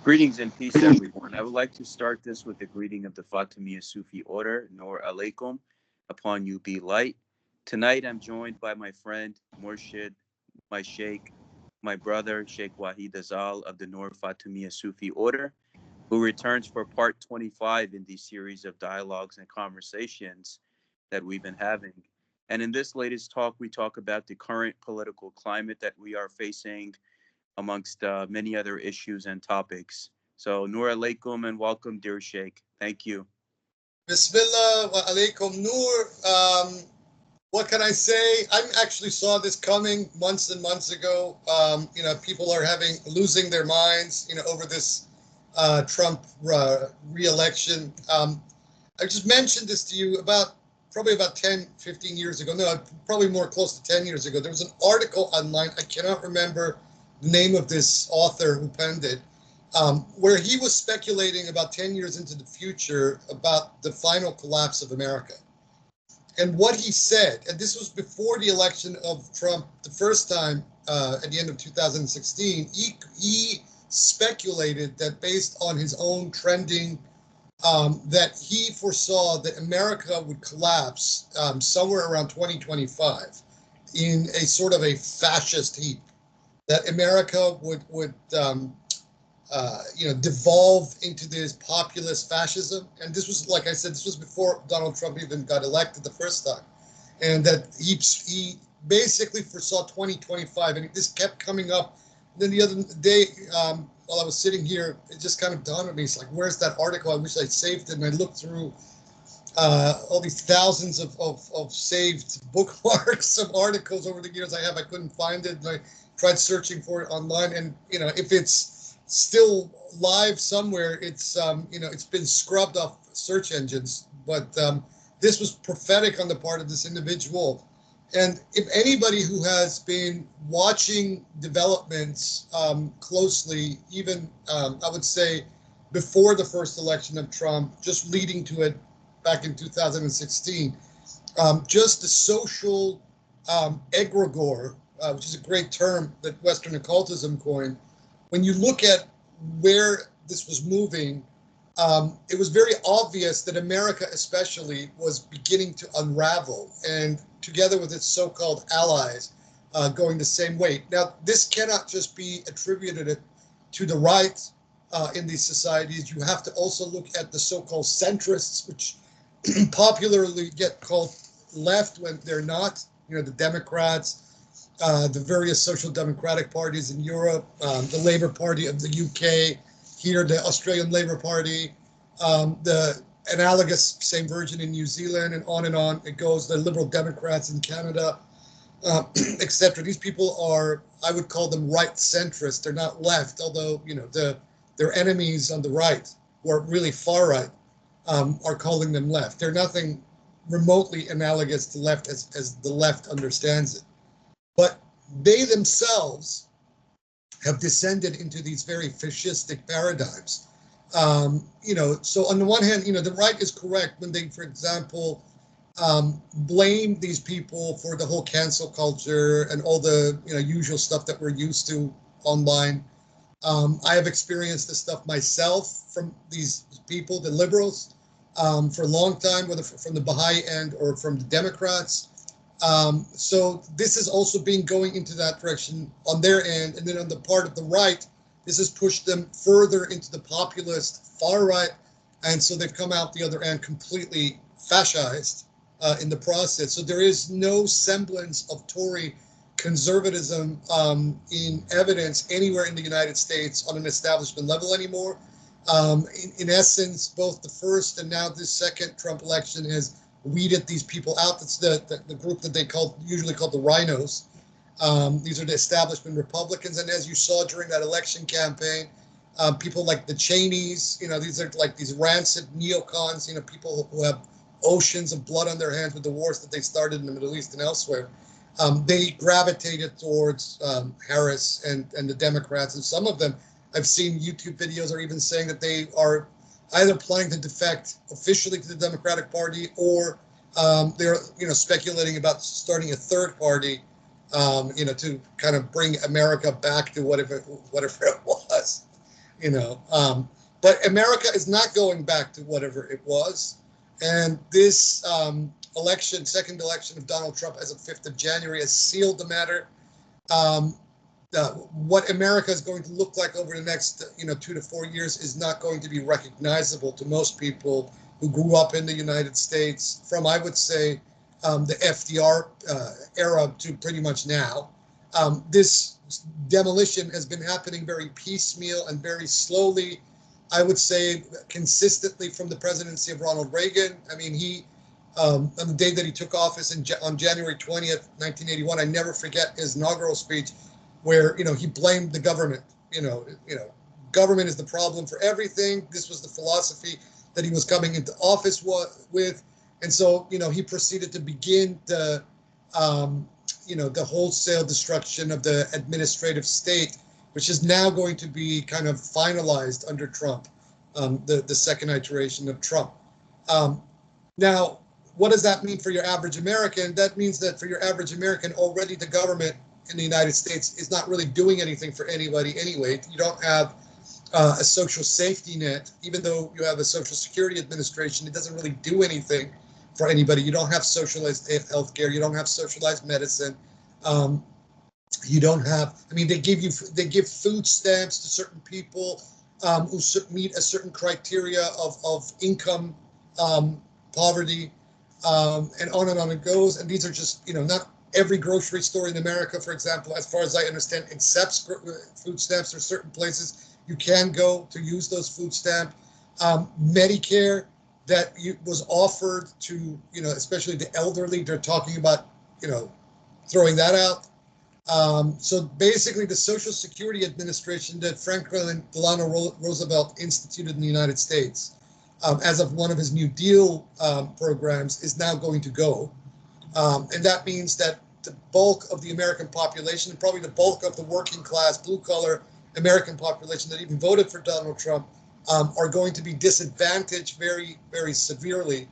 Greetings and peace, everyone. I would like to start this with the greeting of the Fatimiyya Sufi order, Nur alaikum, upon you be light. Tonight I'm joined by my friend, Murshid, my Sheikh, my brother, Sheikh Wahid Azal of the Nur Fatimiyya Sufi order, who returns for part 25 in the series of dialogues and conversations that we've been having. And in this latest talk, we talk about the current political climate that we are facing, amongst many other issues and topics. So, Nur alaikum and welcome, dear Sheikh. Thank you. Bismillah wa alaikum Noor. What can I say? I actually saw this coming months and months ago. People are losing their minds, over this Trump re-election. I just mentioned this to you probably about 10, 15 years ago. No, probably more close to 10 years ago. There was an article online. I cannot remember the name of this author who penned it, where he was speculating about 10 years into the future about the final collapse of America. And what he said, and this was before the election of Trump the first time at the end of 2016, he speculated that based on his own trending, that he foresaw that America would collapse somewhere around 2025 in a sort of a fascist heap, that America would devolve into this populist fascism. And this was, like I said, this was before Donald Trump even got elected the first time. And that he basically foresaw 2025, and this kept coming up. And then the other day, while I was sitting here, it just kind of dawned on me. It's like, where's that article? I wish I saved it. And I looked through all these thousands of saved bookmarks of articles over the years I couldn't find it. And I tried searching for it online, and if it's still live somewhere, it's it's been scrubbed off search engines. But this was prophetic on the part of this individual. And if anybody who has been watching developments closely, even I would say before the first election of Trump, just leading to it back in 2016, just the social egregore, which is a great term that Western occultism coined. When you look at where this was moving, it was very obvious that America especially was beginning to unravel, and together with its so-called allies going the same way. Now, this cannot just be attributed to the right in these societies. You have to also look at the so-called centrists, which popularly get called left when they're not. The Democrats, the various social democratic parties in Europe, the Labour Party of the UK, here the Australian Labour Party, the analogous same version in New Zealand, and on it goes, the Liberal Democrats in Canada, etc. These people are, I would call them right centrists. They're not left, although their enemies on the right, who are really far right, are calling them left. They're nothing remotely analogous to left as the left understands it. But they themselves have descended into these very fascistic paradigms. So on the one hand, the right is correct when they, for example, blame these people for the whole cancel culture and all the usual stuff that we're used to online. I have experienced this stuff myself from these people, the liberals, for a long time, whether from the Baha'i end or from the Democrats. So this is also been going into that direction on their end. And then on the part of the right, this has pushed them further into the populist far right. And so they've come out the other end completely fascized in the process. So there is no semblance of Tory conservatism in evidence anywhere in the United States on an establishment level anymore. In essence, both the first and now this second Trump election has weeded these people out. That's the group that they usually call the rhinos. These are the establishment Republicans. And as you saw during that election campaign, people like the Cheneys, these are like these rancid neocons, people who have oceans of blood on their hands with the wars that they started in the Middle East and elsewhere. They gravitated towards Harris and the Democrats. And some of them, I've seen YouTube videos are even saying that they are either planning to defect officially to the Democratic Party, or they're speculating about starting a third party, to kind of bring America back to whatever it was. you know. But America is not going back to whatever it was. And this election, second election of Donald Trump as of 5th of January, has sealed the matter. Um, what America is going to look like over the next, 2 to 4 years is not going to be recognizable to most people who grew up in the United States from, I would say, the FDR era to pretty much now. This demolition has been happening very piecemeal and very slowly. I would say consistently from the presidency of Ronald Reagan. I mean, he on the day that he took office on January 20th, 1981, I never forget his inaugural speech, where he blamed the government. Government is the problem for everything. This was the philosophy that he was coming into office with, and so he proceeded to begin the the wholesale destruction of the administrative state, which is now going to be kind of finalized under Trump, the second iteration of Trump. Now, what does that mean for your average American? That means that for your average American, already the government in the United States is not really doing anything for anybody anyway. You don't have a social safety net. Even though you have a Social Security Administration, it doesn't really do anything for anybody. You don't have socialized health care. You don't have socialized medicine. You don't have, I mean, they give food stamps to certain people who meet a certain criteria of income poverty, and on it goes. And these are just, not every grocery store in America, for example, as far as I understand, accepts food stamps. There are certain places you can go to use those food stamps. Medicare that was offered to, especially the elderly, they're talking about, throwing that out. So basically, the Social Security Administration that Franklin Delano Roosevelt instituted in the United States, as of one of his New Deal programs, is now going to go. And that means that the bulk of the American population, and probably the bulk of the working class, blue-collar American population that even voted for Donald Trump, are going to be disadvantaged very, very severely,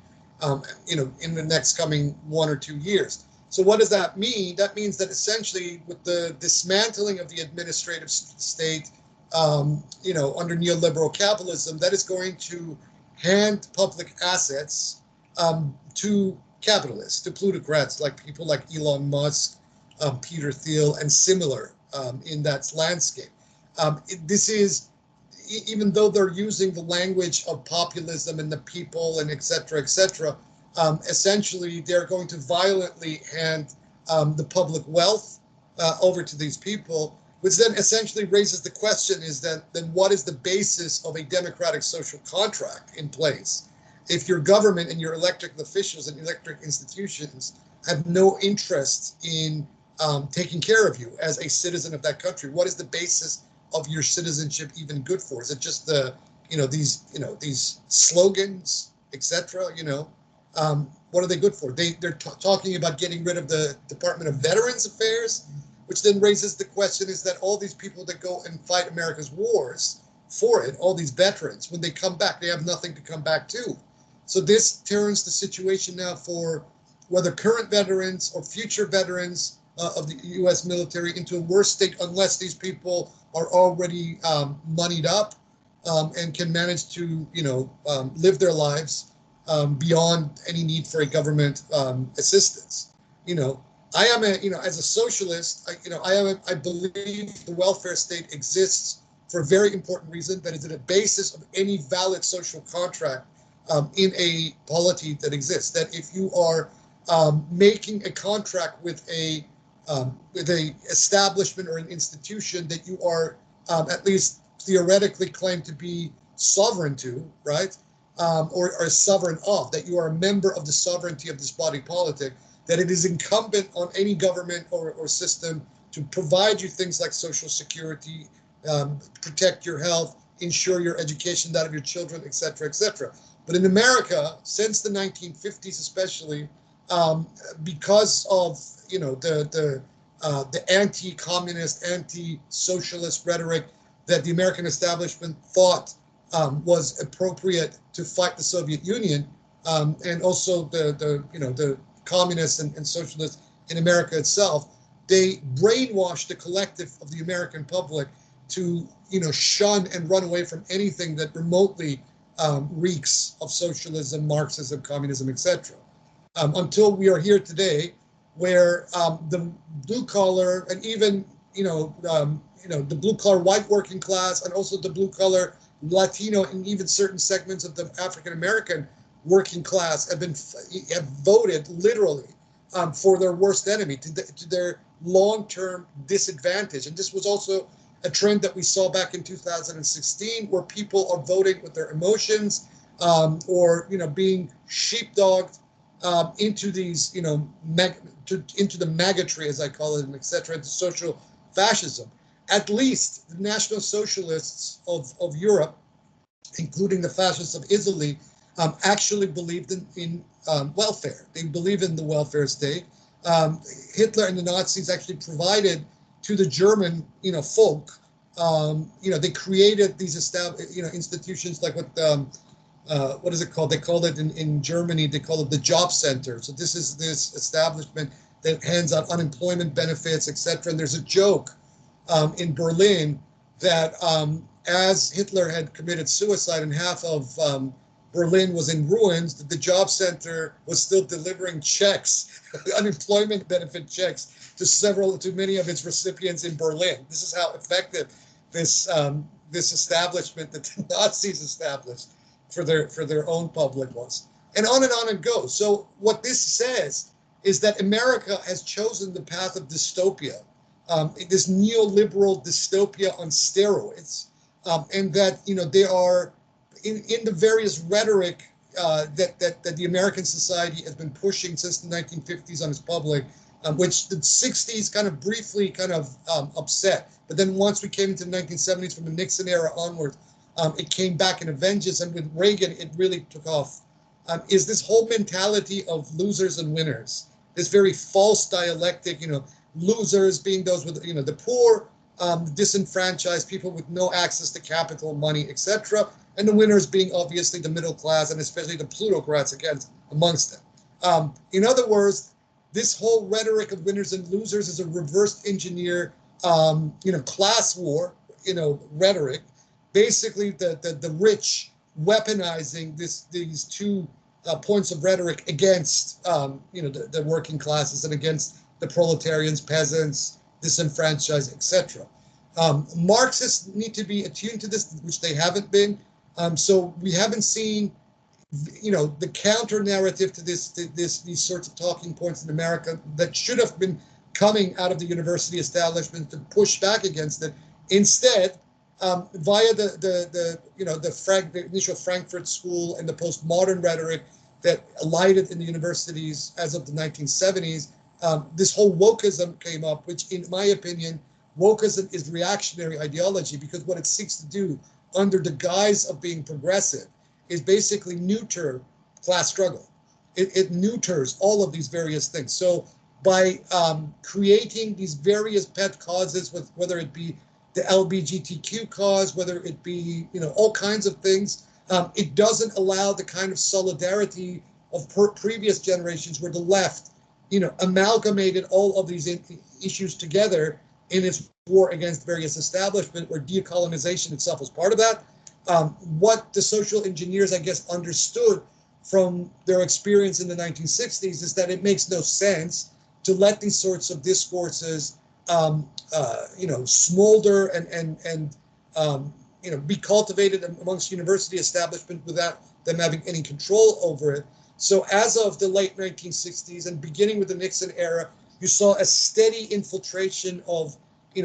in the next coming 1 or 2 years. So what does that mean? That means that essentially, with the dismantling of the administrative state, under neoliberal capitalism, that is going to hand public assets to capitalists, to plutocrats, like people like Elon Musk, Peter Thiel, and similar in that landscape. This is, even though they're using the language of populism and the people and et cetera, essentially they're going to violently hand the public wealth over to these people, which then essentially raises the question is that then what is the basis of a democratic social contract in place if your government and your elected officials and elected institutions have no interest in taking care of you as a citizen of that country? What is the basis of your citizenship even good for? Is it just these slogans, etc.? What are they good for? They're talking about getting rid of the Department of Veterans Affairs, which then raises the question is that all these people that go and fight America's wars for it, all these veterans, when they come back, they have nothing to come back to. So this turns the situation now for whether current veterans or future veterans of the U.S. military into a worse state unless these people are already moneyed up and can manage to, live their lives beyond any need for a government assistance. I am as a socialist, I believe the welfare state exists for a very important reason, that is the basis of any valid social contract in a polity that exists. That if you are making a contract with a establishment or an institution that you are at least theoretically claimed to be sovereign to, right? Or sovereign of, that you are a member of the sovereignty of this body politic, that it is incumbent on any government or system to provide you things like Social Security, protect your health, ensure your education, that of your children, et cetera, et cetera. But in America, since the 1950s especially, because of the anti-communist, anti-socialist rhetoric that the American establishment thought was appropriate to fight the Soviet Union, and also the communists and socialists in America itself, they brainwashed the collective of the American public to shun and run away from anything that remotely reeks of socialism, Marxism, communism, etc. Until we are here today, where the blue collar and even the blue collar white working class and also the blue collar Latino and even certain segments of the African American working class have voted literally for their worst enemy, to their long-term disadvantage. And this was also a trend that we saw back in 2016, where people are voting with their emotions, or being sheepdogged into these into the maggotry, as I call it, and etc., into social fascism. At least the National Socialists of Europe, including the fascists of Italy, actually believed in welfare. They believe in the welfare state. Hitler and the Nazis actually provided to the German, folk. They created these institutions like what is it called? They call it in Germany, they call it the job center. So this is this establishment that hands out unemployment benefits, etc. And there's a joke in Berlin that as Hitler had committed suicide and half of Berlin was in ruins, that the job center was still delivering checks, unemployment benefit checks, to many of its recipients in Berlin. This is how effective this establishment that the Nazis established for their own public was. And on it goes. So what this says is that America has chosen the path of dystopia, this neoliberal dystopia on steroids, and that they are in the various rhetoric that the American society has been pushing since the 1950s on its public, which the 60s kind of briefly upset. But then once we came into the 1970s, from the Nixon era onward, it came back in a vengeance, and with Reagan, it really took off. Is this whole mentality of losers and winners, this very false dialectic, losers being those with, the poor, the disenfranchised, people with no access to capital, money, etc., and the winners being obviously the middle class, and especially the plutocrats amongst them. In other words, this whole rhetoric of winners and losers is a reverse engineer, class war, rhetoric. Basically, the rich weaponizing these two points of rhetoric against the working classes and against the proletarians, peasants, disenfranchised, etc. Marxists need to be attuned to this, which they haven't been. So we haven't seen, the counter narrative to these sorts of talking points in America that should have been coming out of the university establishment to push back against it. Instead, via the initial Frankfurt School and the postmodern rhetoric that alighted in the universities as of the 1970s, this whole wokeism came up, which, in my opinion, wokeism is reactionary ideology, because what it seeks to do under the guise of being progressive is basically neuter class struggle. It neuters all of these various things. So by creating these various pet causes, with whether it be the LGBTQ cause, whether it be all kinds of things, it doesn't allow the kind of solidarity of previous generations, where the left amalgamated all of these issues together in its war against various establishment, where decolonization itself was part of that. What the social engineers, I guess, understood from their experience in the 1960s is that it makes no sense to let these sorts of discourses, smolder and be cultivated amongst university establishment without them having any control over it. So as of the late 1960s and beginning with the Nixon era, you saw a steady infiltration of,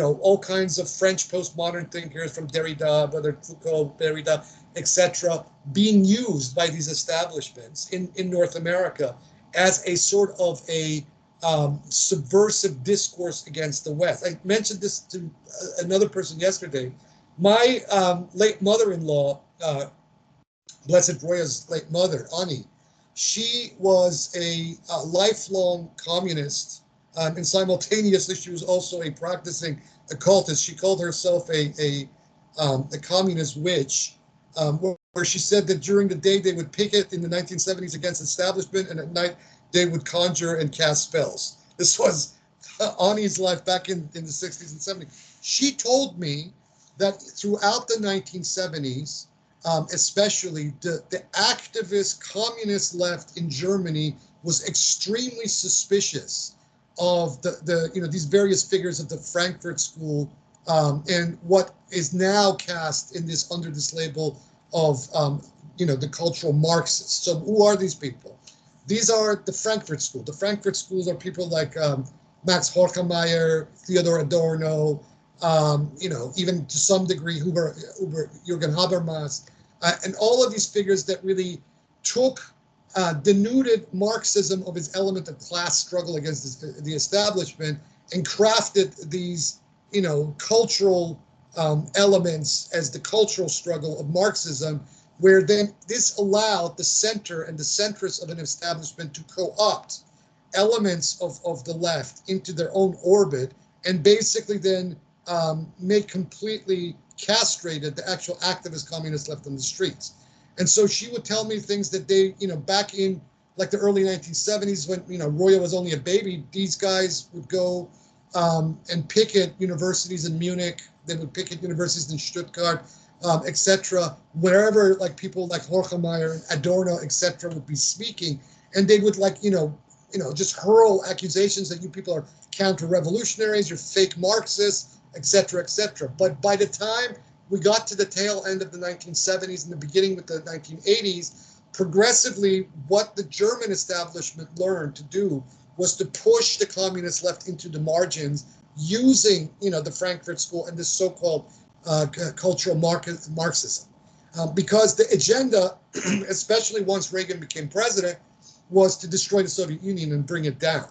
all kinds of French postmodern thinkers, from Derrida, whether Foucault, Derrida, etc., being used by these establishments in North America as a sort of a subversive discourse against the West. I mentioned this to another person yesterday. My late mother-in-law, Blessed Roya's late mother, Ani, she was a lifelong communist, and simultaneously she was also a practicing occultist. She called herself a communist witch, where she said that during the day they would picket in the 1970s against establishment, and at night they would conjure and cast spells. This was Ani's life back in the 60s and 70s. She told me that throughout the 1970s, especially the activist communist left in Germany was extremely suspicious of these various figures of the Frankfurt School, and what is now cast in this under this label of the cultural Marxists. So who are these people? These are the Frankfurt School. The Frankfurt Schools are people like Max Horkheimer, Theodor Adorno, even to some degree Jürgen Habermas, and all of these figures that really took, denuded Marxism of its element of class struggle against the establishment and crafted these, cultural elements as the cultural struggle of Marxism, where then this allowed the center and the centrists of an establishment to co-opt elements of the left into their own orbit and basically then make completely castrated the actual activist communist left on the streets. And so she would tell me things that they, back in like the early 1970s when, Roya was only a baby, these guys would go and picket universities in Munich. They would picket universities in Stuttgart, etc., wherever like people like Horkheimer and Adorno, etc., would be speaking. And they would just hurl accusations that you people are counter-revolutionaries, you're fake Marxists, etc., etc. But by the time we got to the tail end of the 1970s and the beginning with the 1980s, progressively what the German establishment learned to do was to push the communist left into the margins using, the Frankfurt School and this so-called cultural Marxism. Because the agenda, especially once Reagan became president, was to destroy the Soviet Union and bring it down.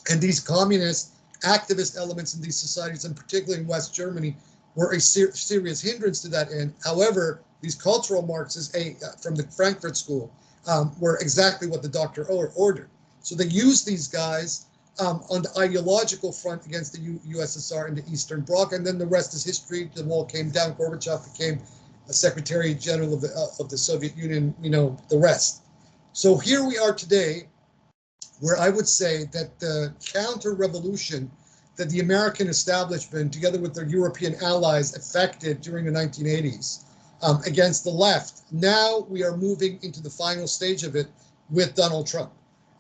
And these communist activist elements in these societies, and particularly in West Germany, were a serious hindrance to that end. However, these cultural Marxists from the Frankfurt School were exactly what the doctor ordered. So they used these guys on the ideological front against the USSR and the Eastern Bloc, and then the rest is history. The wall came down. Gorbachev became a Secretary General of the Soviet Union. The rest. So here we are today, where I would say that the counter-revolution that the American establishment, together with their European allies, effected during the 1980s against the left, now we are moving into the final stage of it with Donald Trump.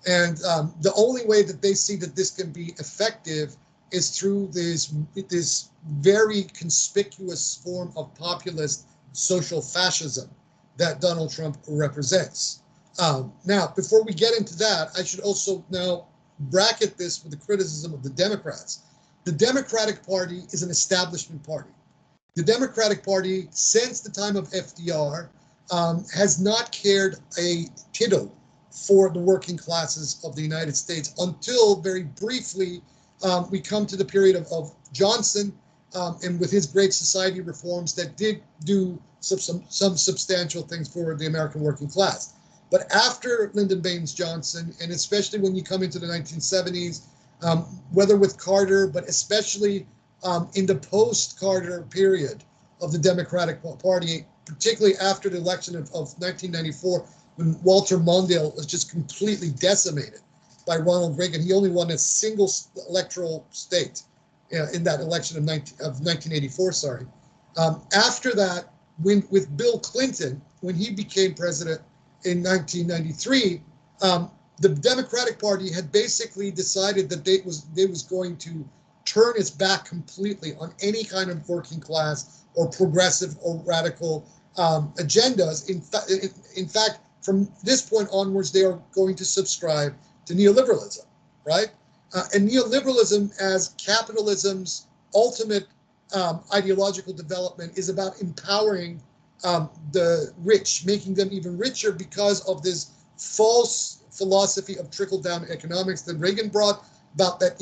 And the only way that they see that this can be effective is through this very conspicuous form of populist social fascism that Donald Trump represents. Now, before we get into that, I should also now bracket this with the criticism of the Democrats. The Democratic Party is an establishment party. The Democratic Party, since the time of FDR, has not cared a tittle for the working classes of the United States until very briefly we come to the period of Johnson and with his Great Society reforms that did do some substantial things for the American working class. But after Lyndon Baines Johnson, and especially when you come into the 1970s, whether with Carter, but especially in the post-Carter period of the Democratic Party, particularly after the election of 1994, when Walter Mondale was just completely decimated by Ronald Reagan. He only won a single electoral state in that election of 1984, sorry. After that, with Bill Clinton, when he became president in 1993, the Democratic Party had basically decided that they was going to turn its back completely on any kind of working class or progressive or radical agendas. In fact, from this point onwards, they are going to subscribe to neoliberalism, right? And neoliberalism, as capitalism's ultimate ideological development, is about empowering the rich, making them even richer because of this false philosophy of trickle-down economics that Reagan brought about. That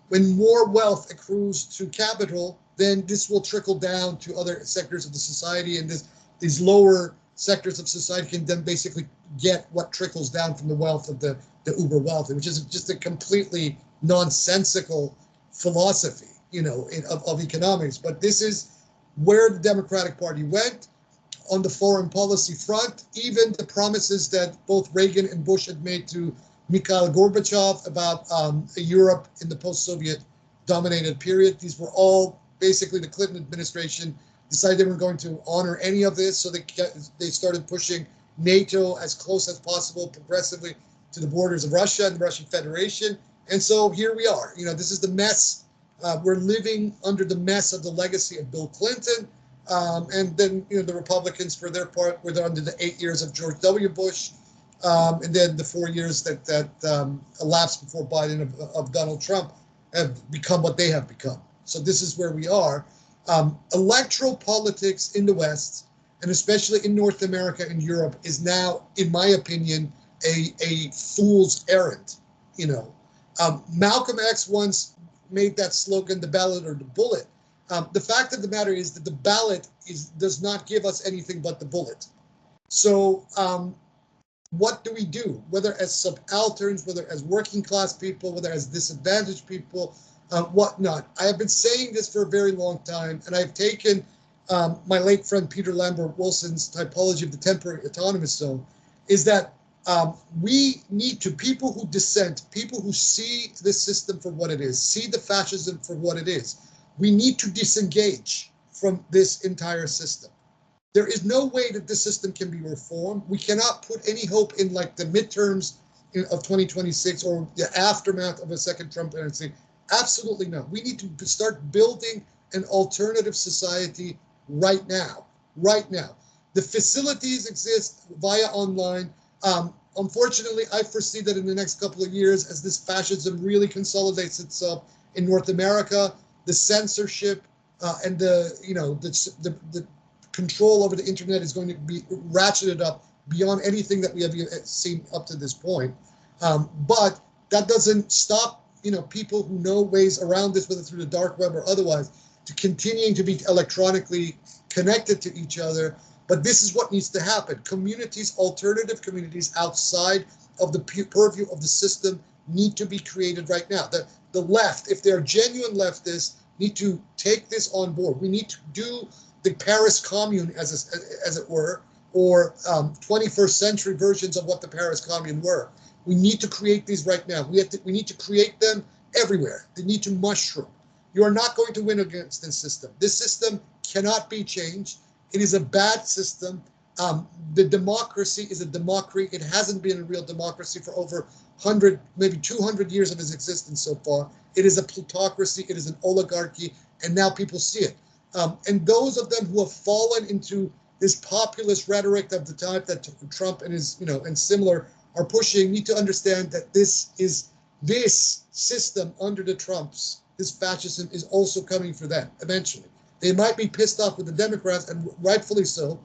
when more wealth accrues to capital, then this will trickle down to other sectors of the society, and these lower sectors of society can then basically get what trickles down from the wealth of the uber wealthy, which is just a completely nonsensical philosophy, of economics. But this is where the Democratic Party went on the foreign policy front. Even the promises that both Reagan and Bush had made to Mikhail Gorbachev about a Europe in the post-Soviet dominated period. These were all basically the Clinton administration decided they weren't going to honor any of this, so they started pushing NATO as close as possible, progressively, to the borders of Russia and the Russian Federation. And so here we are. This is the mess. We're living under the mess of the legacy of Bill Clinton. And then, the Republicans, for their part, were under the 8 years of George W. Bush, and then the 4 years that elapsed before Biden of Donald Trump have become what they have become. So this is where we are. Electoral politics in the West, and especially in North America and Europe, is now, in my opinion, a fool's errand. Malcolm X once made that slogan, the ballot or the bullet. The fact of the matter is that the ballot does not give us anything but the bullet. So what do we do, whether as subalterns, whether as working class people, whether as disadvantaged people, whatnot? I have been saying this for a very long time, and I've taken my late friend Peter Lambert Wilson's typology of the temporary autonomous zone, is that we need to, people who dissent, people who see this system for what it is, see the fascism for what it is, we need to disengage from this entire system. There is no way that this system can be reformed. We cannot put any hope in like the midterms of 2026 or the aftermath of a second Trump presidency. Absolutely not. We need to start building an alternative society right now. Right now. The facilities exist via online. Unfortunately, I foresee that in the next couple of years, as this fascism really consolidates itself in North America, the censorship and the control over the internet is going to be ratcheted up beyond anything that we have seen up to this point. But that doesn't stop, people who know ways around this, whether through the dark web or otherwise, to continuing to be electronically connected to each other. But this is what needs to happen. Communities, alternative communities outside of the purview of the system need to be created right now. The left, if they're genuine leftists, need to take this on board. We need to do the Paris Commune, as it were, or 21st century versions of what the Paris Commune were. We need to create these right now. We need to create them everywhere. They need to mushroom. You are not going to win against this system. This system cannot be changed. It is a bad system. The democracy is a democracy. It hasn't been a real democracy for over 100, maybe 200 years of its existence so far. It is a plutocracy. It is an oligarchy. And now people see it. And those of them who have fallen into this populist rhetoric of the type that Trump and his, and similar are pushing need to understand that this system under the Trumps, this fascism is also coming for them eventually. They might be pissed off with the Democrats, and rightfully so,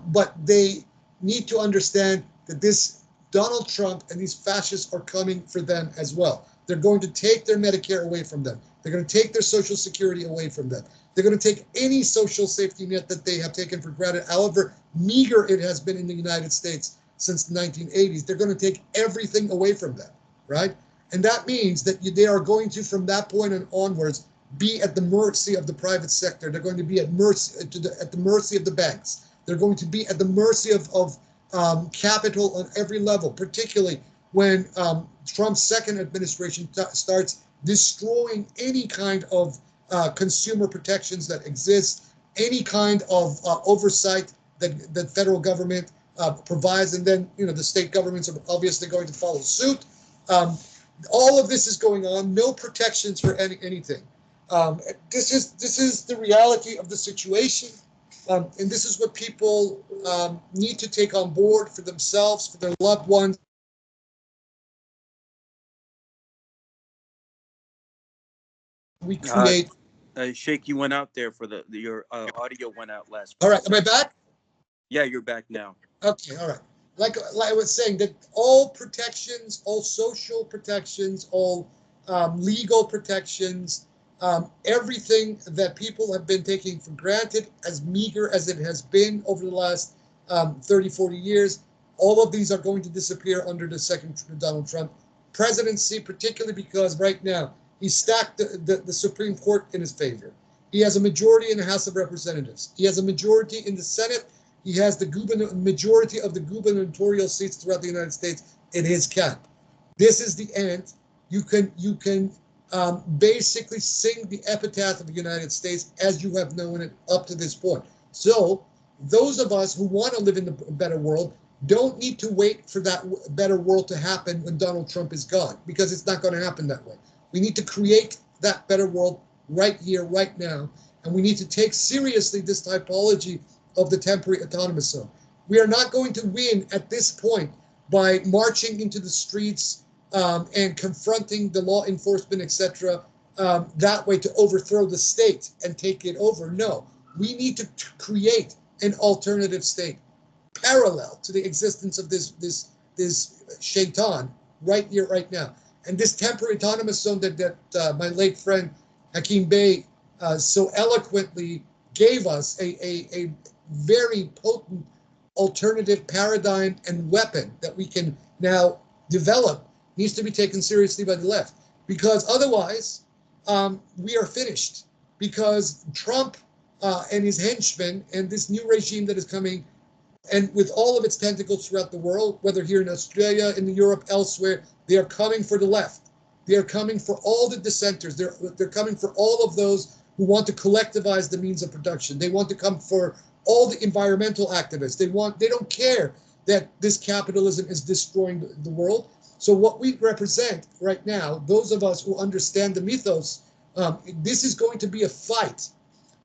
but they need to understand that this Donald Trump and these fascists are coming for them as well. They're going to take their Medicare away from them. They're going to take their Social Security away from them. They're going to take any social safety net that they have taken for granted, however meager it has been in the United States since the 1980s. They're going to take everything away from them, right? And that means that they are going to, from that point and onwards, be at the mercy of the private sector. They're going to be at the mercy of the banks. They're going to be at the mercy of capital on every level, particularly when Trump's second administration starts destroying any kind of consumer protections that exist, any kind of oversight that federal government provides, and then the state governments are obviously going to follow suit. All of this is going on. No protections for anything. This is the reality of the situation, and this is what people need to take on board for themselves, for their loved ones. We create. Sheikh, you went out there for your audio went out last. All right, am I back? Yeah, you're back now. Okay, all right. Like I was saying, that all protections, all social protections, all legal protections, everything that people have been taking for granted, as meager as it has been over the last 30, 40 years, all of these are going to disappear under the second Donald Trump presidency, particularly because right now he's stacked the Supreme Court in his favor. He has a majority in the House of Representatives. He has a majority in the Senate. He has the majority of the gubernatorial seats throughout the United States in his camp. This is the end. You can basically sing the epitaph of the United States as you have known it up to this point. So those of us who want to live in the better world don't need to wait for that better world to happen when Donald Trump is gone, because it's not going to happen that way. We need to create that better world right here, right now, and we need to take seriously this typology of the temporary autonomous zone. We are not going to win at this point by marching into the streets and confronting the law enforcement, etc., that way to overthrow the state and take it over. No, we need to create an alternative state parallel to the existence of this shaitan right here, right now. And this temporary autonomous zone that my late friend Hakeem Bey so eloquently gave us a very potent alternative paradigm and weapon that we can now develop needs to be taken seriously by the left, because otherwise we are finished, because Trump and his henchmen and this new regime that is coming, and with all of its tentacles throughout the world, whether here in Australia, in Europe, elsewhere, they are coming for the left. They are coming for all the dissenters. They're coming for all of those who want to collectivize the means of production. They want to come for all the environmental activists. They don't care that this capitalism is destroying the world. So what we represent right now, those of us who understand the mythos, this is going to be a fight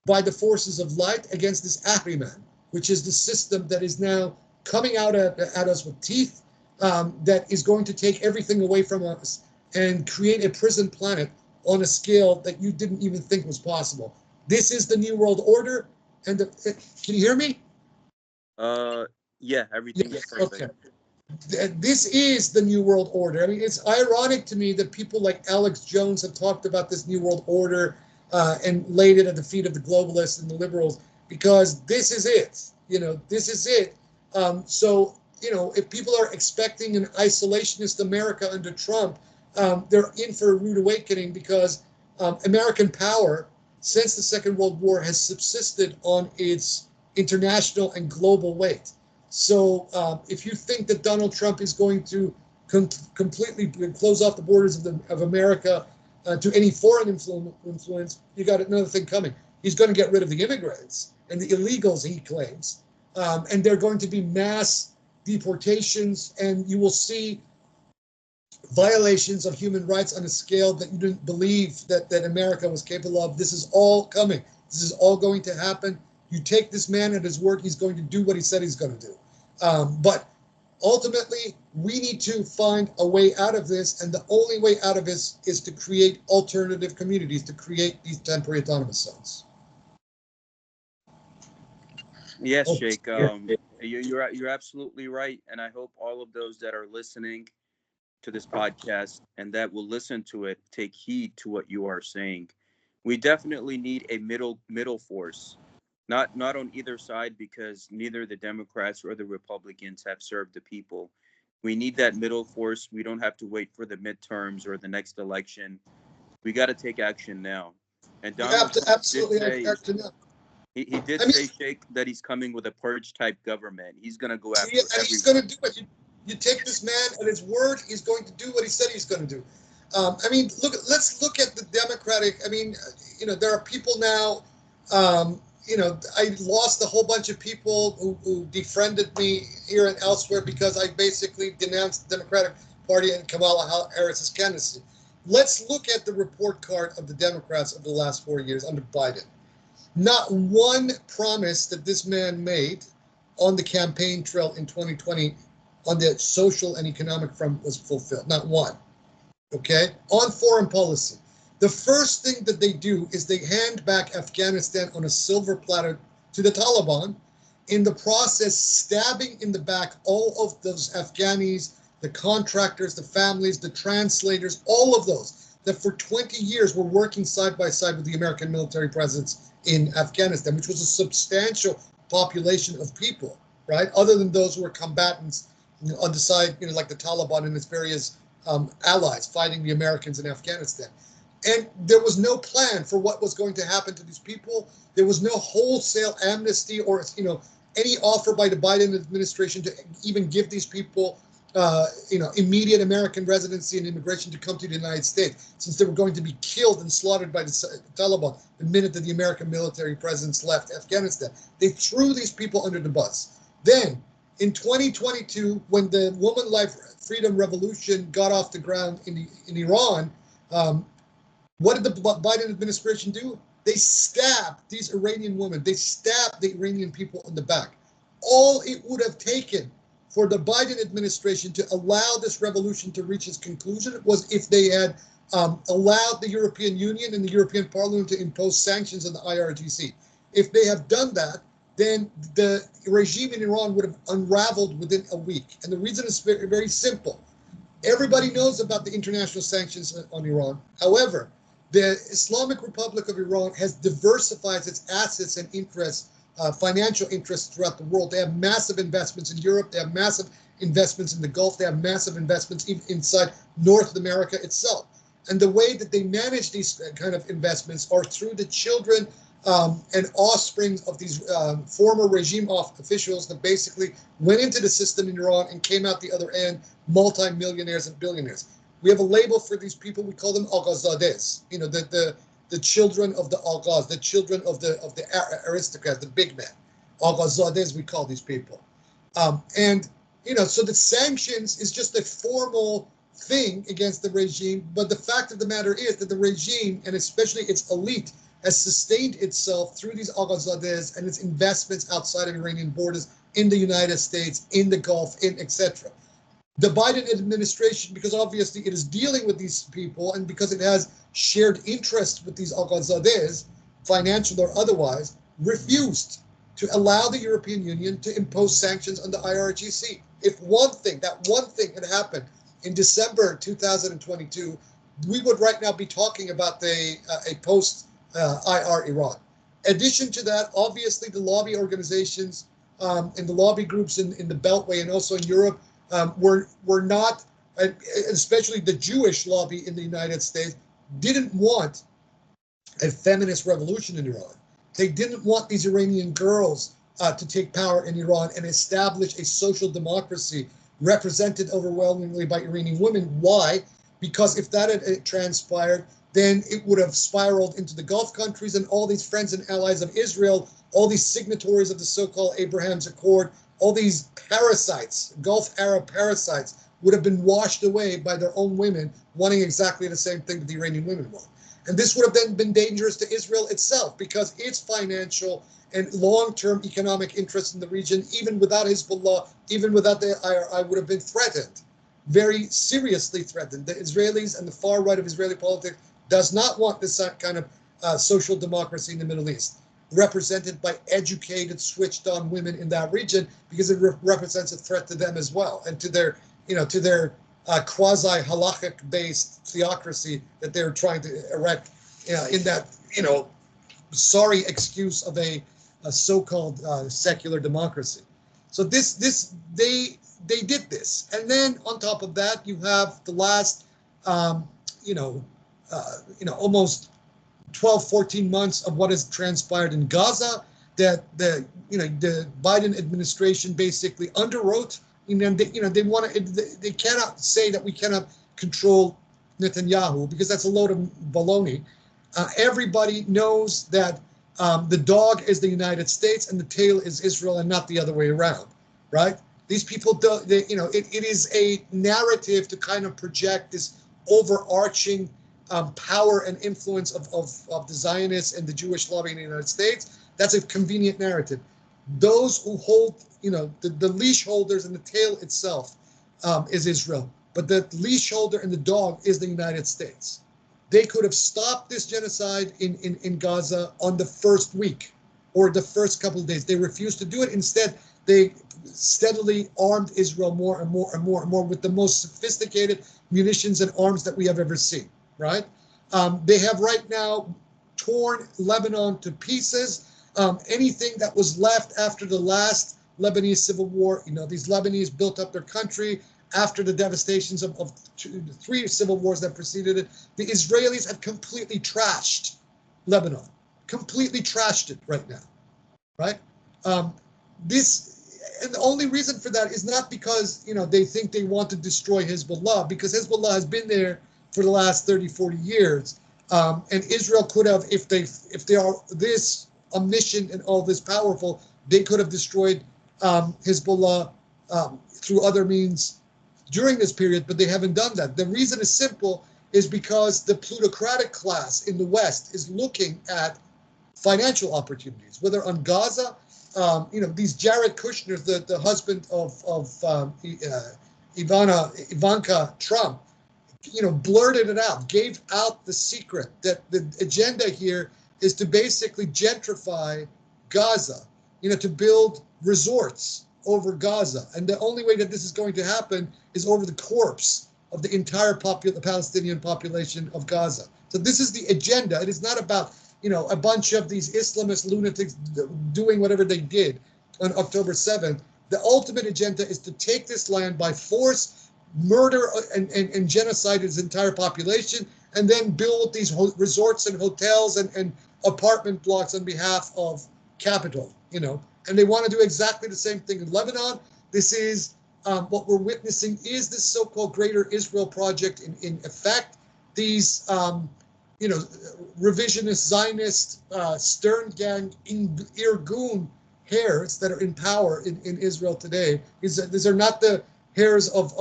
by the forces of light against this Ahriman, which is the system that is now coming out at us with teeth, that is going to take everything away from us and create a prison planet on a scale that you didn't even think was possible. This is the New World Order. And can you hear me? Yeah, everything is perfect. Okay. This is the New World Order. I mean, it's ironic to me that people like Alex Jones have talked about this New World Order and laid it at the feet of the globalists and the liberals, because this is it. This is it. So, if people are expecting an isolationist America under Trump, they're in for a rude awakening, because American power since the Second World War has subsisted on its international and global weight. So if you think that Donald Trump is going to completely close off the borders of America to any foreign influence, you got another thing coming. He's going to get rid of the immigrants and the illegals, he claims. And there are going to be mass deportations, and you will see violations of human rights on a scale that you didn't believe that America was capable of. This is all coming. This is all going to happen. You take this man at his word, he's going to do what he said he's going to do. But ultimately, we need to find a way out of this, and the only way out of this is to create alternative communities, to create these temporary autonomous zones. Yes, Sheikh. You're absolutely right, and I hope all of those that are listening to this podcast and that will listen to it take heed to what you are saying. We definitely need a middle force, not on either side, because neither the Democrats or the Republicans have served the people. We need that middle force. We don't have to wait for the midterms or the next election. We got to take action now. And Donald Trump absolutely did say, now. he did say, Sheikh, that he's coming with a purge type government. He's going to go after everyone. And he's going to do it. You take this man at his word, he's going to do what he said he's going to do. Let's look at the Democratic. There are people now, I lost a whole bunch of people who defriended me here and elsewhere because I basically denounced the Democratic Party and Kamala Harris's candidacy. Let's look at the report card of the Democrats of the last 4 years under Biden. Not one promise that this man made on the campaign trail in 2020 on the social and economic front was fulfilled. Not one. Okay? On foreign policy, the first thing that they do is they hand back Afghanistan on a silver platter to the Taliban, in the process stabbing in the back all of those Afghanis, the contractors, the families, the translators, all of those that for 20 years were working side by side with the American military presence in Afghanistan, which was a substantial population of people, right? Other than those who were combatants on the side, like the Taliban and its various allies fighting the Americans in Afghanistan. And there was no plan for what was going to happen to these people. There was no wholesale amnesty or, any offer by the Biden administration to even give these people immediate American residency and immigration to come to the United States, since they were going to be killed and slaughtered by the Taliban the minute that the American military presence left Afghanistan. They threw these people under the bus. Then, in 2022, when the Woman Life Freedom Revolution got off the ground in Iran, what did the Biden administration do? They stabbed these Iranian women. They stabbed the Iranian people in the back. All it would have taken for the Biden administration to allow this revolution to reach its conclusion was if they had allowed the European Union and the European Parliament to impose sanctions on the IRGC. If they have done that, then the regime in Iran would have unraveled within a week. And the reason is very, very simple. Everybody knows about the international sanctions on Iran. However, the Islamic Republic of Iran has diversified its assets and interests, financial interests throughout the world. They have massive investments in Europe. They have massive investments in the Gulf. They have massive investments even inside North America itself. And the way that they manage these kind of investments are through the children and offspring of these former regime officials that basically went into the system in Iran and came out the other end multi-millionaires and billionaires. We have a label for these people. We call them Aghazadehs. The children of the Aghaz, the children of the aristocrats, the big men. Aghazadehs, we call these people. So the sanctions is just a formal thing against the regime. But the fact of the matter is that the regime, and especially its elite, has sustained itself through these Aghazadehs and its investments outside of Iranian borders in the United States, in the Gulf, etc. The Biden administration, because obviously it is dealing with these people and because it has shared interests with these Aghazadehs, financial or otherwise, refused to allow the European Union to impose sanctions on the IRGC. If that one thing had happened in December 2022, we would right now be talking about a post-IR Iran. Addition to that, obviously the lobby organizations and the lobby groups in the Beltway and also in Europe were not, especially the Jewish lobby in the United States, didn't want a feminist revolution in Iran. They didn't want these Iranian girls to take power in Iran and establish a social democracy represented overwhelmingly by Iranian women. Why? Because if that had transpired, then it would have spiraled into the Gulf countries, and all these friends and allies of Israel, all these signatories of the so-called Abraham's Accord, all these parasites, Gulf Arab parasites, would have been washed away by their own women wanting exactly the same thing that the Iranian women want. And this would have then been dangerous to Israel itself because its financial and long-term economic interests in the region, even without Hezbollah, even without the IRI, would have been threatened, very seriously threatened. The Israelis and the far right of Israeli politics does not want this kind of social democracy in the Middle East, represented by educated, switched-on women in that region, because it represents a threat to them as well, and to their, quasi-halachic-based theocracy that they're trying to erect in that, sorry excuse of a so-called secular democracy. So they did this, and then on top of that, you have the last, almost 12, 14 months of what has transpired in Gaza, that the Biden administration basically underwrote. They cannot say that we cannot control Netanyahu, because that's a load of baloney. Everybody knows that the dog is the United States and the tail is Israel, and not the other way around, right? These people, it is a narrative to kind of project this overarching power and influence of the Zionists and the Jewish lobby in the United States. That's a convenient narrative. Those who hold, the leash holders and the tail itself is Israel, but the leash holder and the dog is the United States. They could have stopped this genocide in Gaza on the first week or the first couple of days. They refused to do it. Instead, they steadily armed Israel more and more and more and more with the most sophisticated munitions and arms that we have ever seen, right? They have right now torn Lebanon to pieces. Anything that was left after the last Lebanese civil war, these Lebanese built up their country after the devastations of 3 civil wars that preceded it. The Israelis have completely trashed Lebanon, completely trashed it right now, right? and the only reason for that is not because, they think they want to destroy Hezbollah, because Hezbollah has been there for the last 30, 40 years. And Israel could have, if they are this omniscient and all this powerful, they could have destroyed Hezbollah through other means during this period, but they haven't done that. The reason is simple, is because the plutocratic class in the West is looking at financial opportunities, whether on Gaza, these Jared Kushner, the husband of Ivanka Trump, blurted it out, gave out the secret that the agenda here is to basically gentrify Gaza, to build resorts over Gaza. And the only way that this is going to happen is over the corpse of the entire Palestinian population of Gaza. So this is the agenda. It is not about, a bunch of these Islamist lunatics doing whatever they did on October 7th. The ultimate agenda is to take this land by force, murder and genocide its entire population, and then build these resorts and hotels and apartment blocks on behalf of capital, and they want to do exactly the same thing in Lebanon. This is what we're witnessing is this so-called Greater Israel Project in effect. These, revisionist Zionist Stern Gang Irgun hairs that are in power in Israel today. These are not the hairs of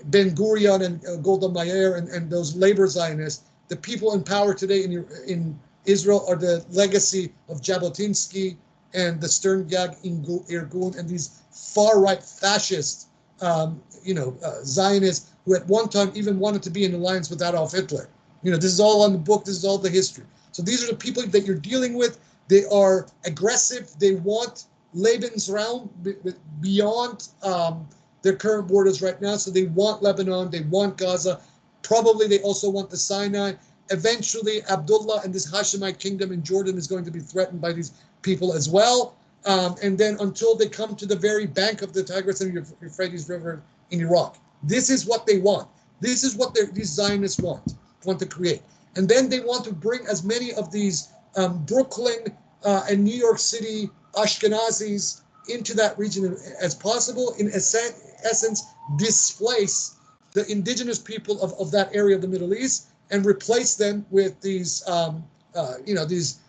Ben Gurion and Golda Meir and those labor Zionists. The people in power today in Israel are the legacy of Jabotinsky and the Stern Gang Irgun and these far-right fascist, Zionists who at one time even wanted to be in alliance with Adolf Hitler. This is all on the book. This is all the history. So these are the people that you're dealing with. They are aggressive. They want Lebensraum beyond their current borders right now. So they want Lebanon. They want Gaza. Probably they also want the Sinai. Eventually, Abdullah and this Hashemite kingdom in Jordan is going to be threatened by these people as well. And then until they come to the very bank of the Tigris and Euphrates River in Iraq. This is what they want. This is what these Zionists want to create. And then they want to bring as many of these Brooklyn and New York City Ashkenazis into that region as possible. In essence, displace the indigenous people of that area of the Middle East and replace them with these, these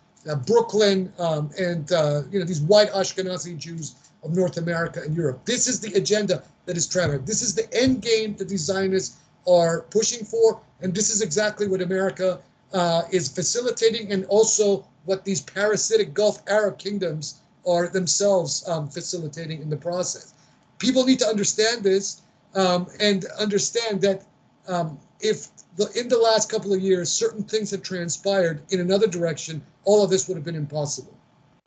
Brooklyn and these white Ashkenazi Jews of North America and Europe. This is the agenda that is trammeled. This is the end game that these Zionists are pushing for, and this is exactly what America is facilitating, and also what these parasitic Gulf Arab kingdoms are themselves facilitating in the process. People need to understand this and understand that if in the last couple of years certain things had transpired in another direction, all of this would have been impossible.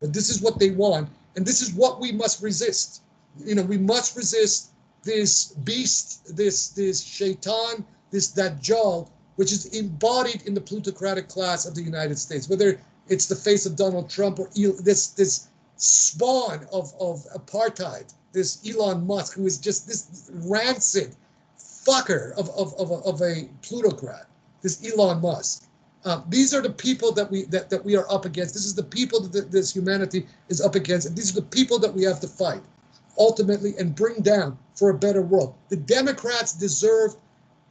But this is what they want, and this is what we must resist. We must resist this beast, this shaitan, this dajjal, which is embodied in the plutocratic class of the United States, whether it's the face of Donald Trump or this spawn of apartheid, this Elon Musk, who is just this rancid fucker of a plutocrat, this Elon Musk. These are the people that we are up against. This is the people that this humanity is up against, and these are the people that we have to fight ultimately and bring down for a better world. The Democrats deserve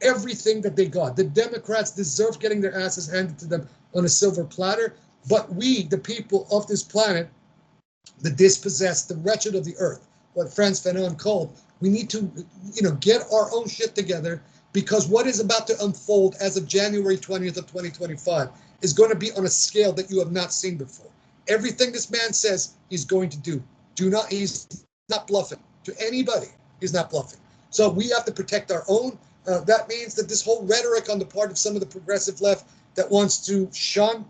everything that they got. The Democrats deserve getting their asses handed to them on a silver platter. But we, the people of this planet, the dispossessed, the wretched of the earth, what Frantz Fanon called, we need to, get our own shit together, because what is about to unfold as of January 20th of 2025 is going to be on a scale that you have not seen before. Everything this man says he's going to do. He's not bluffing to anybody. He's not bluffing. So we have to protect our own. That means that this whole rhetoric on the part of some of the progressive left that wants to shun,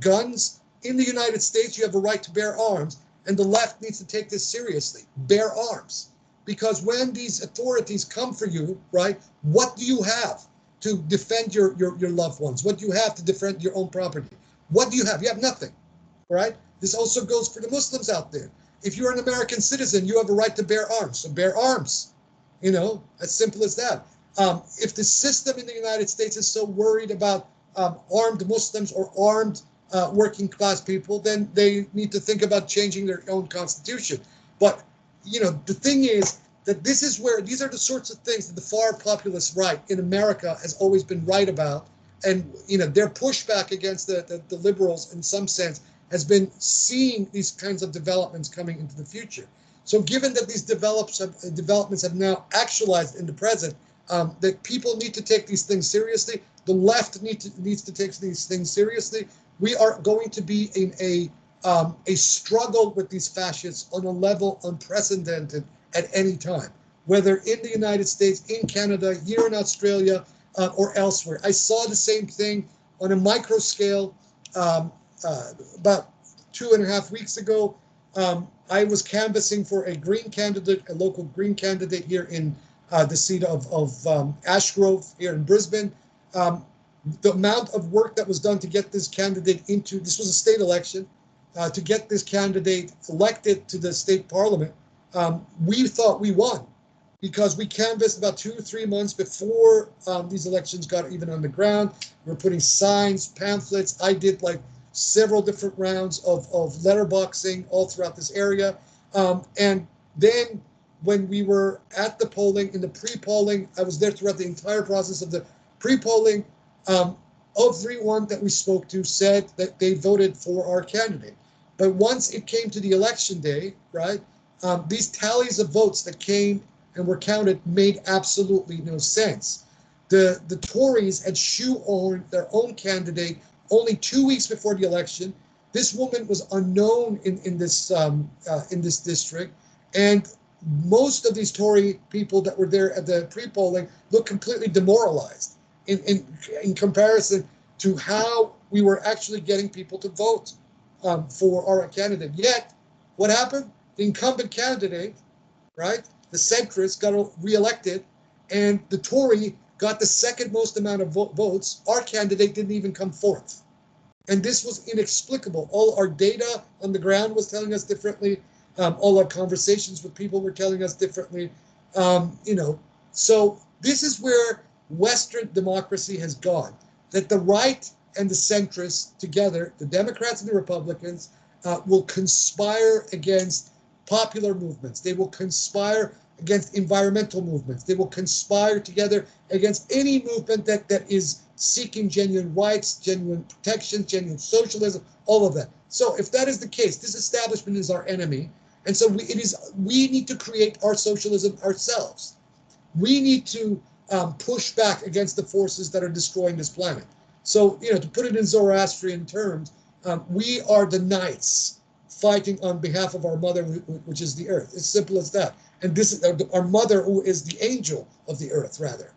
guns. In the United States, you have a right to bear arms, and the left needs to take this seriously. Bear arms. Because when these authorities come for you, right, what do you have to defend your loved ones? What do you have to defend your own property? What do you have? You have nothing, right? This also goes for the Muslims out there. If you're an American citizen, you have a right to bear arms. So bear arms, as simple as that. If the system in the United States is so worried about armed Muslims or armed working class people, then they need to think about changing their own constitution. But the thing is that this is where these are the sorts of things that the far populist right in America has always been right about, and their pushback against the liberals in some sense has been seeing these kinds of developments coming into the future. So given that these developments have now actualized in the present, that people need to take these things seriously. The left needs to take these things seriously. We are going to be in a struggle with these fascists on a level unprecedented at any time, whether in the United States, in Canada, here in Australia, or elsewhere. I saw the same thing on a micro scale about 2.5 weeks ago. I was canvassing for a Green candidate, a local Green candidate here in the seat of Ashgrove here in Brisbane. The amount of work that was done to get this candidate this was a state election, to get this candidate elected to the state parliament, we thought we won because we canvassed about 2 or 3 months before these elections got even on the ground. We were putting signs, pamphlets. I did like several different rounds of letterboxing all throughout this area. And then when we were at the polling, in the pre-polling, I was there throughout the entire process of the pre-polling. Everyone that we spoke to said that they voted for our candidate. But once it came to the election day, right, these tallies of votes that came and were counted made absolutely no sense. The Tories had shoehorned their own candidate only 2 weeks before the election. This woman was unknown in this district, and most of these Tory people that were there at the pre-polling looked completely demoralized in comparison to how we were actually getting people to vote for our candidate. Yet, what happened? The incumbent candidate, right, the centrist, got reelected, and the Tory got the second most amount of votes. Our candidate didn't even come fourth. And this was inexplicable. All our data on the ground was telling us differently. All our conversations with people were telling us differently. So this is where Western democracy has gone. That the right and the centrists together, the Democrats and the Republicans, will conspire against popular movements. They will conspire against environmental movements. They will conspire together against any movement that is seeking genuine rights, genuine protections, genuine socialism, all of that. So if that is the case, this establishment is our enemy. And so we need to create our socialism ourselves. We need to push back against the forces that are destroying this planet. So, to put it in Zoroastrian terms, we are the knights fighting on behalf of our mother, which is the earth. It's simple as that. And this is our mother, who is the angel of the earth, rather.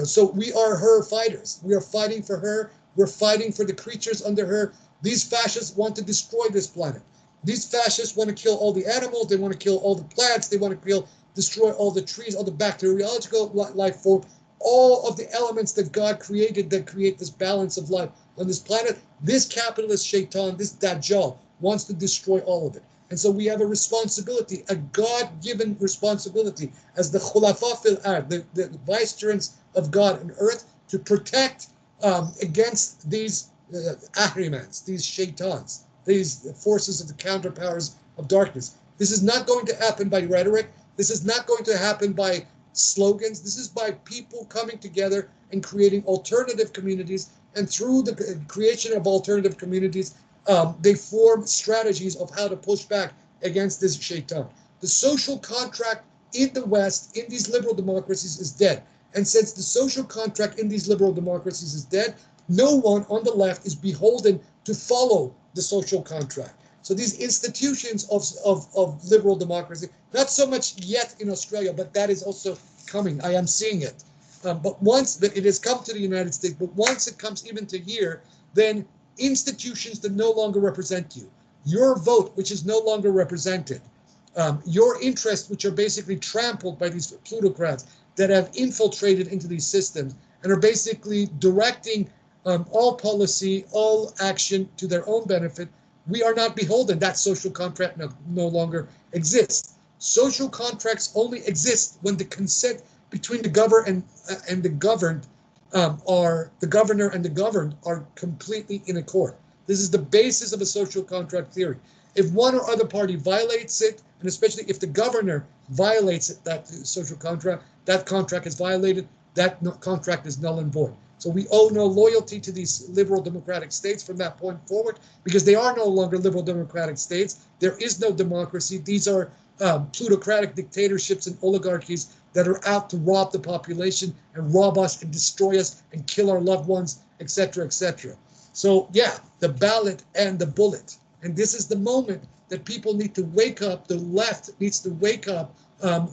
So we are her fighters. We are fighting for her. We're fighting for the creatures under her. These fascists want to destroy this planet. These fascists want to kill all the animals. They want to kill all the plants. They want to destroy all the trees, all the bacteriological life form, all of the elements that God created that create this balance of life on this planet. This capitalist shaitan, this Dajjal, wants to destroy all of it. And so we have a responsibility, a God-given responsibility as the Khulafa fil Ard, the vicegerents of God on earth, to protect against these ahrimans, these shaitans, these forces of the counterpowers of darkness. This is not going to happen by rhetoric. This is not going to happen by slogans. This is by people coming together and creating alternative communities. And through the creation of alternative communities, they form strategies of how to push back against this shaitan. The social contract in the West, in these liberal democracies, is dead. And since the social contract in these liberal democracies is dead, no one on the left is beholden to follow the social contract. So these institutions of liberal democracy, not so much yet in Australia, but that is also coming. I am seeing it. But once it has come to the United States, but once it comes even to here, then institutions that no longer represent you, your vote, which is no longer represented, your interests, which are basically trampled by these plutocrats that have infiltrated into these systems and are basically directing all policy, all action to their own benefit. We are not beholden. That social contract no longer exists. Social contracts only exist when the consent between the governed and the governed the governor and the governed are completely in accord. This is the basis of a social contract theory. If one or other party violates it, and especially if the governor violates it, that social contract, that contract is violated, that contract is null and void. So we owe no loyalty to these liberal democratic states from that point forward, because they are no longer liberal democratic states. There is no democracy. These are plutocratic dictatorships and oligarchies that are out to rob the population and rob us and destroy us and kill our loved ones, etc., etc. So yeah, the ballot and the bullet. And this is the moment that people need to wake up. The left needs to wake up.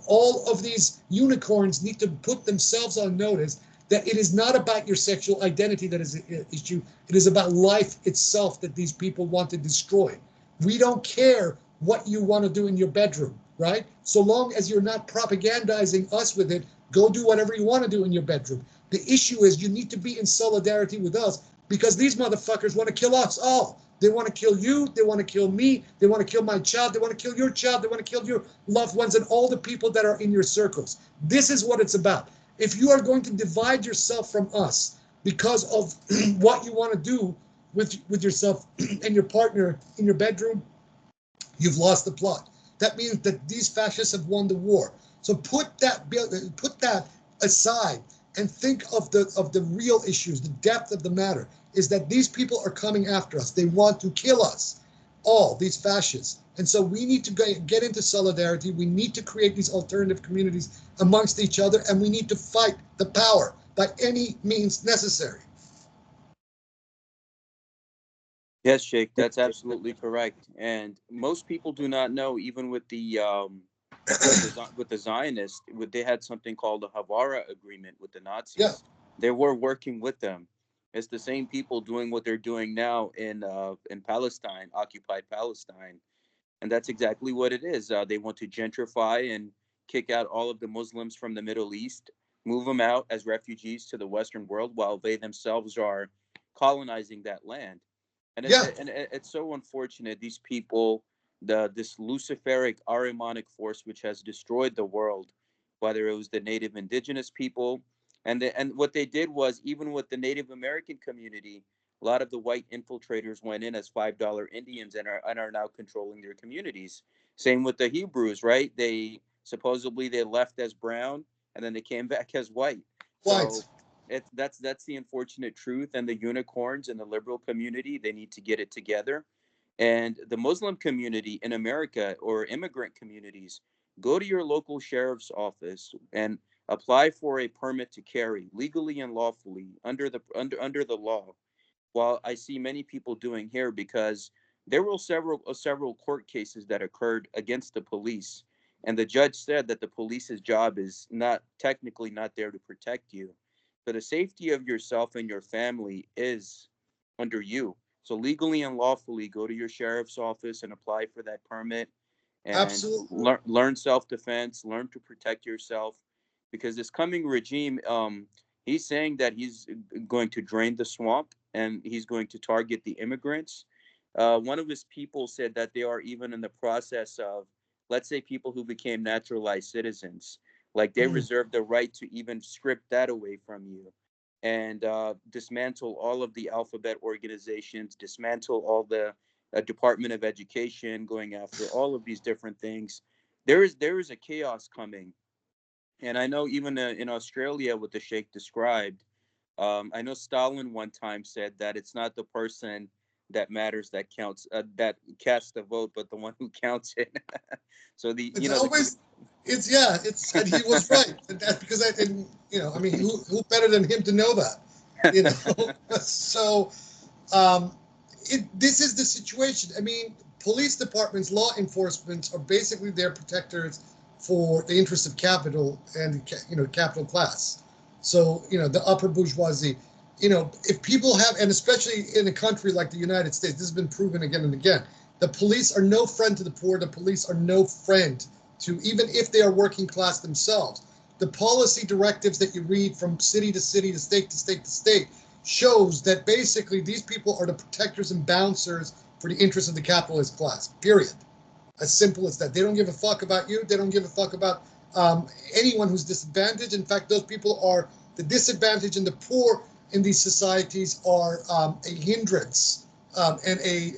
All of these unicorns need to put themselves on notice that it is not about your sexual identity that is an issue. It is about life itself that these people want to destroy. We don't care what you want to do in your bedroom, right? So long as you're not propagandizing us with it, go do whatever you want to do in your bedroom. The issue is you need to be in solidarity with us, because these motherfuckers want to kill us all. They want to kill you. They want to kill me. They want to kill my child. They want to kill your child. They want to kill your loved ones and all the people that are in your circles. This is what it's about. If you are going to divide yourself from us because of what you want to do with yourself and your partner in your bedroom, you've lost the plot. That means that these fascists have won the war. So put that aside and think of the real issues. The depth of the matter is that these people are coming after us. They want to kill us, all these fascists. And so we need to get into solidarity. We need to create these alternative communities amongst each other, and we need to fight the power by any means necessary. Yes, Sheikh, that's absolutely correct. And most people do not know, even with the Zionists, they had something called the Havara Agreement with the Yeah, Nazis. They were working with them. It's the same people doing what they're doing now in Palestine, occupied Palestine, and that's exactly what it is. They want to gentrify and kick out all of the Muslims from the Middle East, move them out as refugees to the Western world, while they themselves are colonizing that land. And yeah, it's so unfortunate. These people, this Luciferic Ahrimanic force, which has destroyed the world, whether it was the Native Indigenous people, and what they did was, even with the Native American community, a lot of the white infiltrators went in as $5 Indians and are now controlling their communities. Same with the Hebrews, right? They supposedly they left as brown and then they came back as white. So white. that's the unfortunate truth. And the unicorns in the liberal community, they need to get it together. And the Muslim community in America, or immigrant communities, go to your local sheriff's office and apply for a permit to carry legally and lawfully under the law. While I see many people doing here, because there were several court cases that occurred against the police, and the judge said that the police's job is not technically not there to protect you, but the safety of yourself and your family is under you. So legally and lawfully, go to your sheriff's office and apply for that permit, and Absolutely. learn self-defense, learn to protect yourself, because this coming regime, he's saying that he's going to drain the swamp and he's going to target the immigrants. One of his people said that they are even in the process of, let's say, people who became naturalized citizens, like they Mm. reserve the right to even strip that away from you, and dismantle all of the alphabet organizations, dismantle all the Department of Education, going after all of these different things. There is a chaos coming, and I know even in Australia, what the Sheikh described, I know Stalin one time said that it's not the person that matters that counts, that casts the vote, but the one who counts it. So the It's always, it's yeah, it's and he was right. And that's because I mean, who better than him to know that, you know? So um, this is the situation. I mean, police departments, law enforcement are basically their protectors for the interests of capital and capital class. So the upper bourgeoisie. If people have, and especially in a country like the United States, this has been proven again and again. The police are no friend to the poor. The police are no friend to, even if they are working class themselves. The policy directives that you read from city to city, to state to state to state, shows that basically these people are the protectors and bouncers for the interests of the capitalist class, period. As simple as that. They don't give a fuck about you. They don't give a fuck about anyone who's disadvantaged. In fact, those people are the disadvantaged, and the poor in these societies are a hindrance and a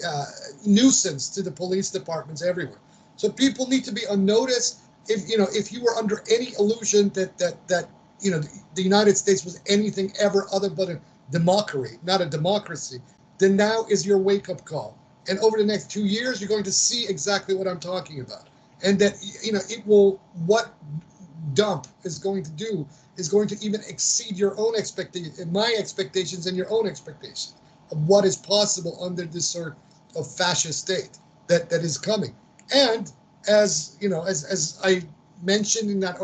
nuisance to the police departments everywhere. So people need to be on notice. If you were under any illusion that the United States was anything ever other but a democracy, not a democracy, then now is your wake up call. And over the next 2 years, you're going to see exactly what I'm talking about. And that it will what dump is going to do is going to even exceed your own expectations, my expectations, and your own expectations of what is possible under this sort of fascist state that is coming. And as I mentioned in that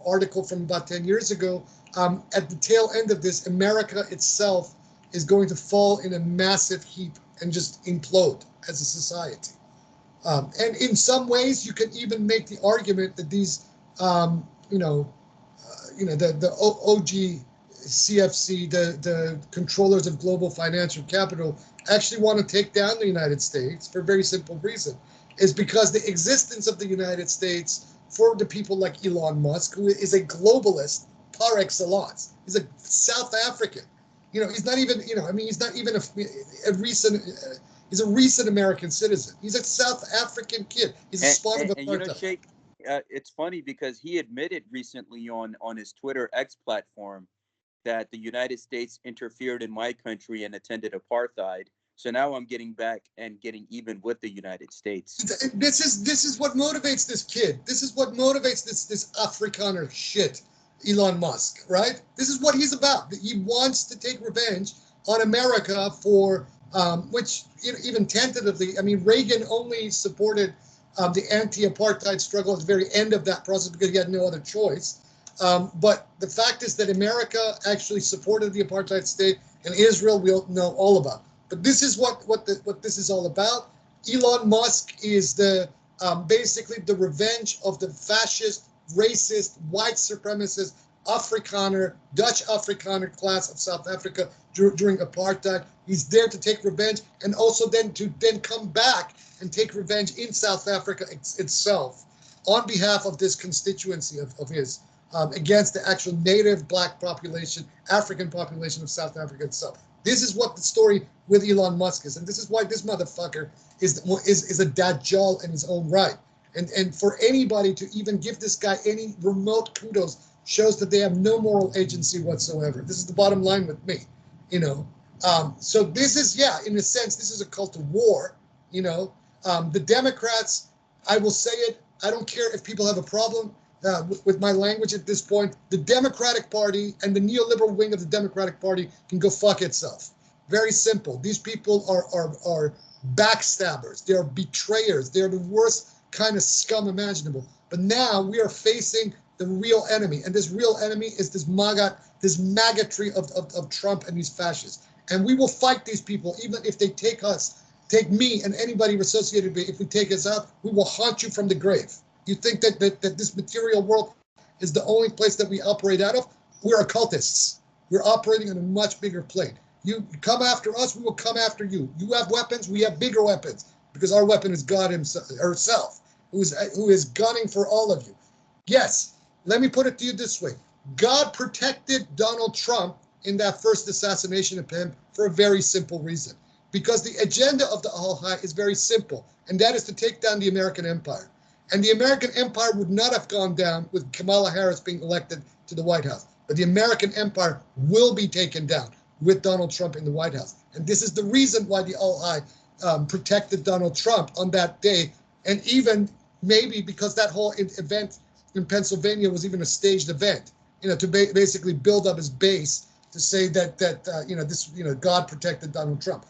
article from about 10 years ago, at the tail end of this, America itself is going to fall in a massive heap and just implode as a society. And in some ways, you can even make the argument that these, the OG CFC, the controllers of global financial capital, actually want to take down the United States for a very simple reason, is because the existence of the United States for the people like Elon Musk, who is a globalist par excellence, he's a South African. He's not even, he's not even a recent. He's a recent American citizen. He's a South African kid. He's a spawn of apartheid. Sheikh, it's funny because he admitted recently on his Twitter X platform that the United States interfered in my country and attended apartheid. So now I'm getting back and getting even with the United States. This is what motivates this kid. This is what motivates this Afrikaner shit, Elon Musk, right? This is what he's about. He wants to take revenge on America for which even tentatively, I mean, Reagan only supported the anti-apartheid struggle at the very end of that process because he had no other choice. But the fact is that America actually supported the apartheid state, and Israel we all know all about. But this is what this is all about. Elon Musk is the basically the revenge of the fascist, racist, white supremacist Afrikaner, Dutch Afrikaner class of South Africa during apartheid. He's there to take revenge, and also then to come back and take revenge in South Africa itself on behalf of this constituency of his. Against the actual native black population, African population of South Africa itself. This is what the story with Elon Musk is, and this is why this motherfucker is a dajjal in his own right. And for anybody to even give this guy any remote kudos shows that they have no moral agency whatsoever. This is the bottom line with me, So this is, in a sense, this is a cult of war. The Democrats, I will say it. I don't care if people have a problem with my language at this point. The Democratic Party and the neoliberal wing of the Democratic Party can go fuck itself. Very simple. These people are backstabbers. They are betrayers. They are the worst kind of scum imaginable. But now we are facing the real enemy, and this real enemy is this maggotry of Trump and these fascists. And we will fight these people, even if they take me and anybody associated with me. If we take us out, we will haunt you from the grave. You think that this material world is the only place that we operate out of? We're occultists. We're operating on a much bigger plane. You come after us, we will come after you. You have weapons, we have bigger weapons, because our weapon is God herself, who is gunning for all of you. Yes, let me put it to you this way. God protected Donald Trump in that first assassination of him for a very simple reason. Because the agenda of the Al-Haj is very simple, and that is to take down the American empire. And the American empire would not have gone down with Kamala Harris being elected to the White House. But the American empire will be taken down with Donald Trump in the White House. And this is the reason why the Al-Haj protected Donald Trump on that day. And even maybe because that whole event in Pennsylvania was even a staged event, to basically build up his base to say that God protected Donald Trump.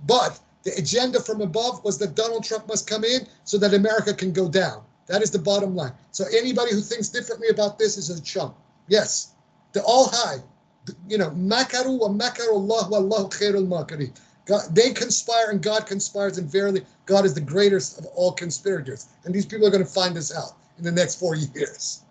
But the agenda from above was that Donald Trump must come in so that America can go down. That is the bottom line. So anybody who thinks differently about this is a chump. Yes, the Al-Haj, makaru wa makaru Allah wa Allahu khairul makirin. They conspire and God conspires, and verily God is the greatest of all conspirators. And these people are going to find this out in the next 4 years.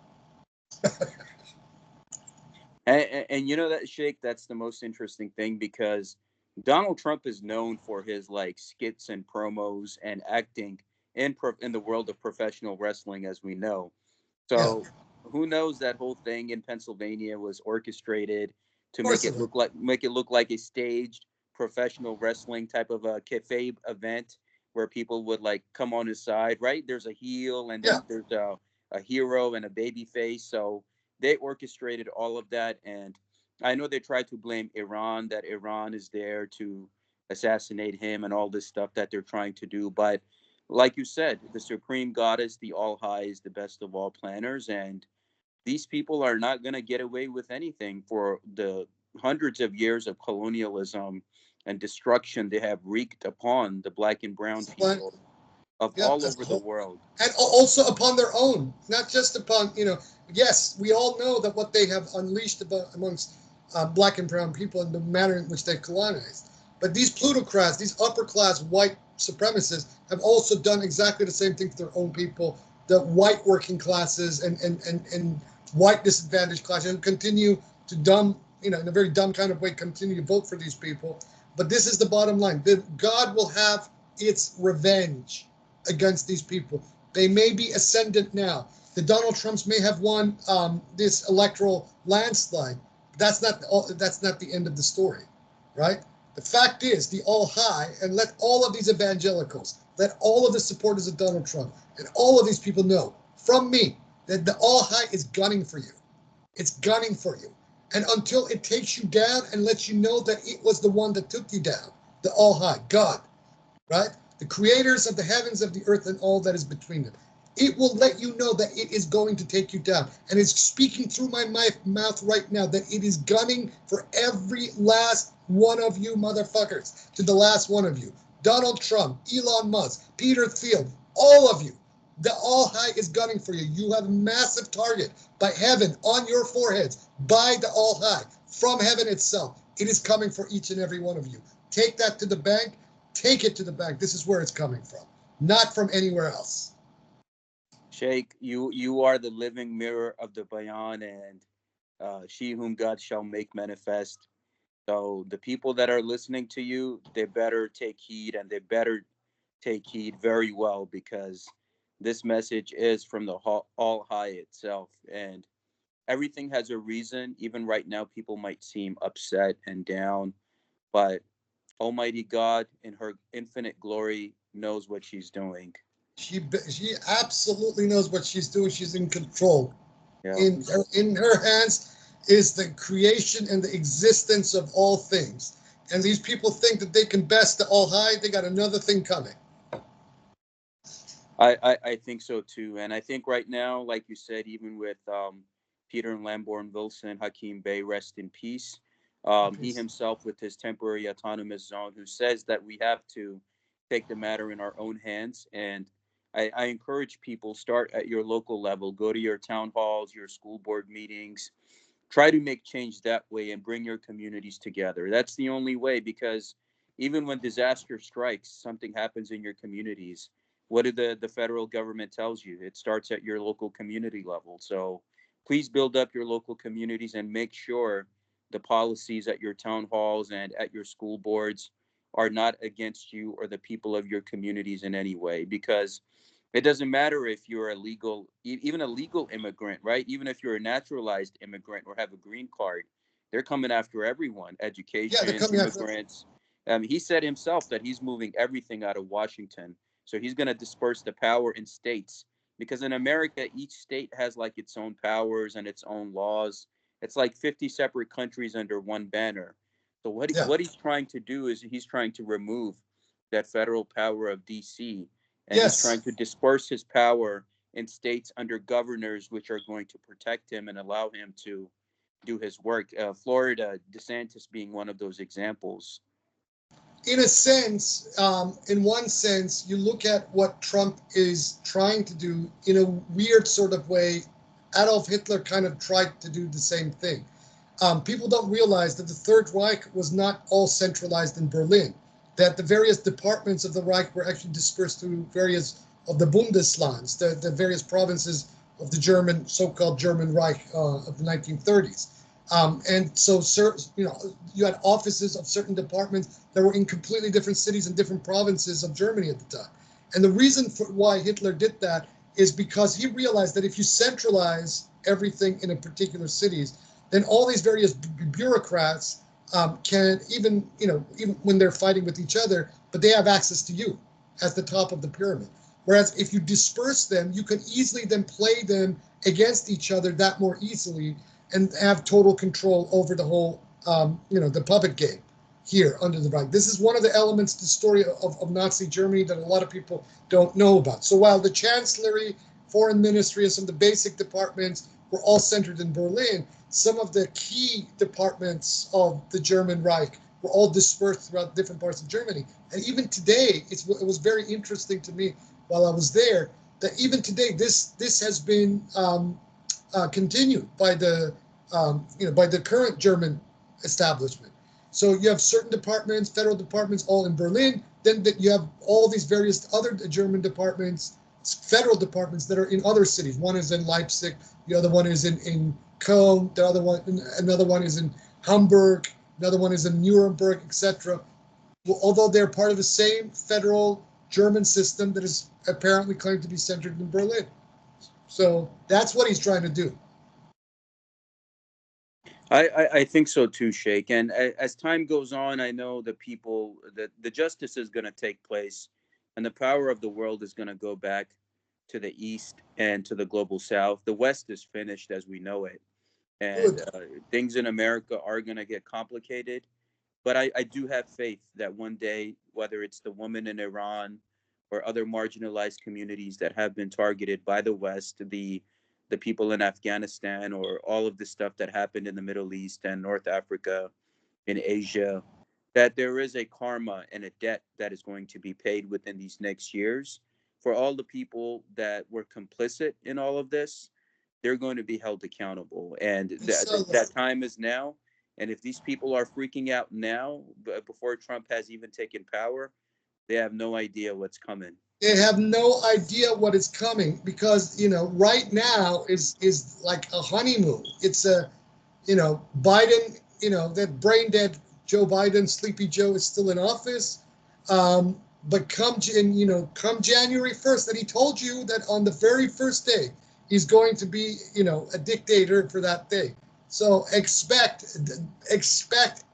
and that, Sheikh, that's the most interesting thing, because Donald Trump is known for his skits and promos and acting in the world of professional wrestling, as we know. So who knows, that whole thing in Pennsylvania was orchestrated to make it look like a staged professional wrestling type of a kayfabe event where people would like come on his side, right? There's a heel and Yeah, then there's a hero and a baby face. So they orchestrated all of that. And I know they tried to blame Iran, that Iran is there to assassinate him and all this stuff that they're trying to do. But like you said, the supreme goddess, the all high, is the best of all planners. And these people are not going to get away with anything for the hundreds of years of colonialism and destruction they have wreaked upon the black and brown that's the plan. people of Yeah, all that's over the the whole, world. and also upon their own, not just upon, yes, we all know that what they have unleashed amongst black and brown people and the manner in which they've colonized. But these plutocrats, these upper class white supremacists, have also done exactly the same thing to their own people, the white working classes and white disadvantaged classes, and continue to in a very dumb kind of way, continue to vote for these people. But this is the bottom line: that God will have its revenge against these people. They may be ascendant now. The Donald Trumps may have won this electoral landslide. That's not the end of the story, right? The fact is, the All High, and let all of these evangelicals, let all of the supporters of Donald Trump, and all of these people know from me that the All High is gunning for you. It's gunning for you. And until it takes you down and lets you know that it was the one that took you down, the All High, God, right? The creators of the heavens, of the earth, and all that is between them. It will let you know that it is going to take you down. And it's speaking through my mouth right now that it is gunning for every last one of you motherfuckers, to the last one of you. Donald Trump, Elon Musk, Peter Thiel, all of you. The All High is gunning for you. You have a massive target by heaven on your foreheads, by the All High, from heaven itself. It is coming for each and every one of you. Take that to the bank. Take it to the bank. This is where it's coming from, not from anywhere else. Sheikh, you are the living mirror of the Bayan, and she whom God shall make manifest. So the people that are listening to you, they better take heed, and they better take heed very well, because this message is from the All High itself, and everything has a reason. Even right now, people might seem upset and down, but Almighty God, in her infinite glory, knows what she's doing. She absolutely knows what she's doing. She's in control. Yeah. In her hands is the creation and the existence of all things. And these people think that they can best the All High. They got another thing coming. I think so too. And I think right now, like you said, even with Peter and Lamborn Wilson, Hakeem Bey, rest in peace. He himself, with his temporary autonomous zone, who says that we have to take the matter in our own hands. And I encourage people, start at your local level, go to your town halls, your school board meetings, try to make change that way and bring your communities together. That's the only way, because even when disaster strikes, something happens in your communities. What did the federal government tells you? It starts at your local community level. So please build up your local communities and make sure the policies at your town halls and at your school boards are not against you or the people of your communities in any way, because it doesn't matter if you're a legal, even a legal immigrant, right? Even if you're a naturalized immigrant or have a green card, they're coming after everyone. Yeah, they're Education, coming after. immigrants. He said himself that he's moving everything out of Washington. So he's going to disperse the power in states, because in America, each state has like its own powers and its own laws. It's like 50 separate countries under one banner. So Yeah. what he's trying to do is he's trying to remove that federal power of DC, and he's trying Yes. to disperse his power in states under governors which are going to protect him and allow him to do his work. Florida, DeSantis being one of those examples. In a sense, in one sense, you look at what Trump is trying to do in a weird sort of way. Adolf Hitler kind of tried to do the same thing. People don't realize that the Third Reich was not all centralized in Berlin, that the various departments of the Reich were actually dispersed through various of the Bundeslands, the various provinces of the German, so-called German Reich of the 1930s. And so, you had offices of certain departments that were in completely different cities and different provinces of Germany at the time. And the reason for why Hitler did that is because he realized that if you centralize everything in a particular cities, then all these various bureaucrats can even when they're fighting with each other, but they have access to you at the top of the pyramid. Whereas if you disperse them, you can easily then play them against each other that more easily and have total control over the whole, the puppet game here under the Reich. This is one of the elements, the story of Nazi Germany that a lot of people don't know about. So while the Chancellery, Foreign Ministry, and some of the basic departments were all centered in Berlin, some of the key departments of the German Reich were all dispersed throughout different parts of Germany. And even today, it was very interesting to me while I was there that even today this has been continued by the by the current German establishment. So you have certain departments, federal departments, all in Berlin. Then you have all these various other German departments, federal departments that are in other cities. One is in Leipzig, the other one is in Köln, another one is in Hamburg, another one is in Nuremberg, etc. Well, although they're part of the same federal German system that is apparently claimed to be centered in Berlin. So that's what he's trying to do. I think so too, Sheikh. And as time goes on, I know that the justice is going to take place, and the power of the world is going to go back to the East and to the global South. The West is finished as we know it, and things in America are going to get complicated. But I do have faith that one day, whether it's the woman in Iran or other marginalized communities that have been targeted by the West, the people in Afghanistan, or all of the stuff that happened in the Middle East and North Africa, in Asia, that there is a karma and a debt that is going to be paid within these next years for all the people that were complicit in all of this. They're going to be held accountable, and that time is now. And if these people are freaking out now, before Trump has even taken power, they have no idea what's coming. They have no idea what is coming because right now is like a honeymoon. It's Biden, that brain dead Joe Biden, Sleepy Joe, is still in office. But come January 1st, that he told you that on the very first day he's going to be a dictator for that day. So expect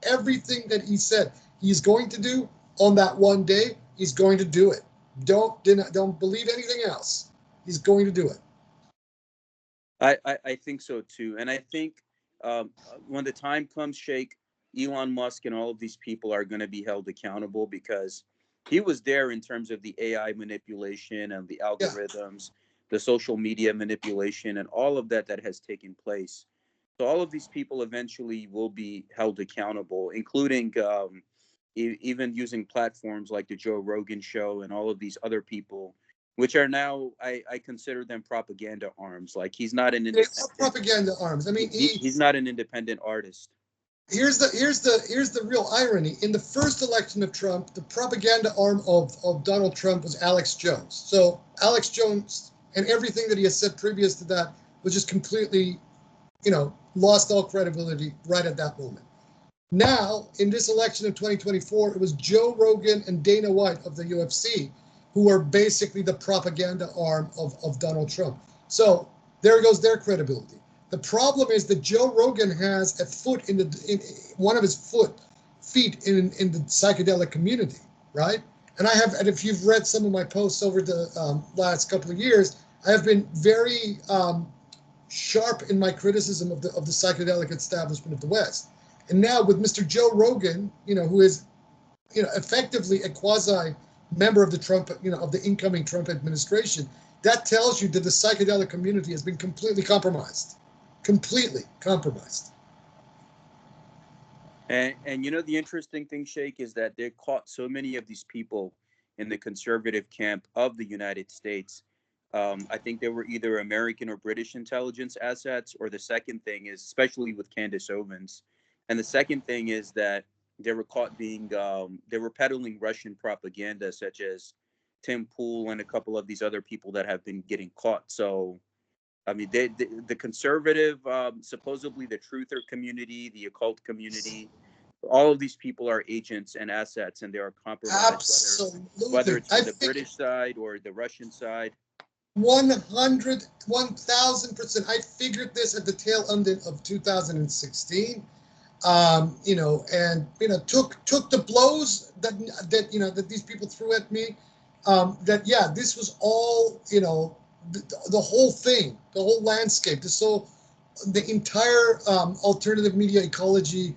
everything that he said he's going to do on that one day. He's going to do it. Don't believe anything else. He's going to do it. I think so too, and I think when the time comes, Sheikh, Elon Musk and all of these people are going to be held accountable because he was there in terms of the AI manipulation and the algorithms, the social media manipulation, and all of that has taken place. So all of these people eventually will be held accountable, including even using platforms like the Joe Rogan show and all of these other people, which are now, I consider them propaganda arms. Like he's not an independent propaganda arms. I mean, he's not an independent artist. Here's the real irony. In the first election of Trump, the propaganda arm of Donald Trump was Alex Jones. So Alex Jones and everything that he has said previous to that was just completely, lost all credibility right at that moment. Now, in this election of 2024, it was Joe Rogan and Dana White of the UFC who are basically the propaganda arm of Donald Trump. So there goes their credibility. The problem is that Joe Rogan has a foot in one of his feet in the psychedelic community, right? And if you've read some of my posts over the last couple of years, I have been very sharp in my criticism of the psychedelic establishment of the West. And now with Mr. Joe Rogan, who is, effectively a quasi member of the Trump, of the incoming Trump administration, that tells you that the psychedelic community has been completely compromised. Completely compromised. And the interesting thing, Sheikh, is that they caught so many of these people in the conservative camp of the United States. I think they were either American or British intelligence assets, or the second thing is, especially with Candace Owens, and the second thing is that they were caught they were peddling Russian propaganda, such as Tim Pool and a couple of these other people that have been getting caught. So, I mean, the conservative, supposedly the truther community, the occult community, all of these people are agents and assets, and they are compromised. Absolutely. Whether it's from the British side or the Russian side. 1,000%. I figured this at the tail end of 2016. And took the blows that these people threw at me. This was all the whole thing, the whole landscape. The entire alternative media ecology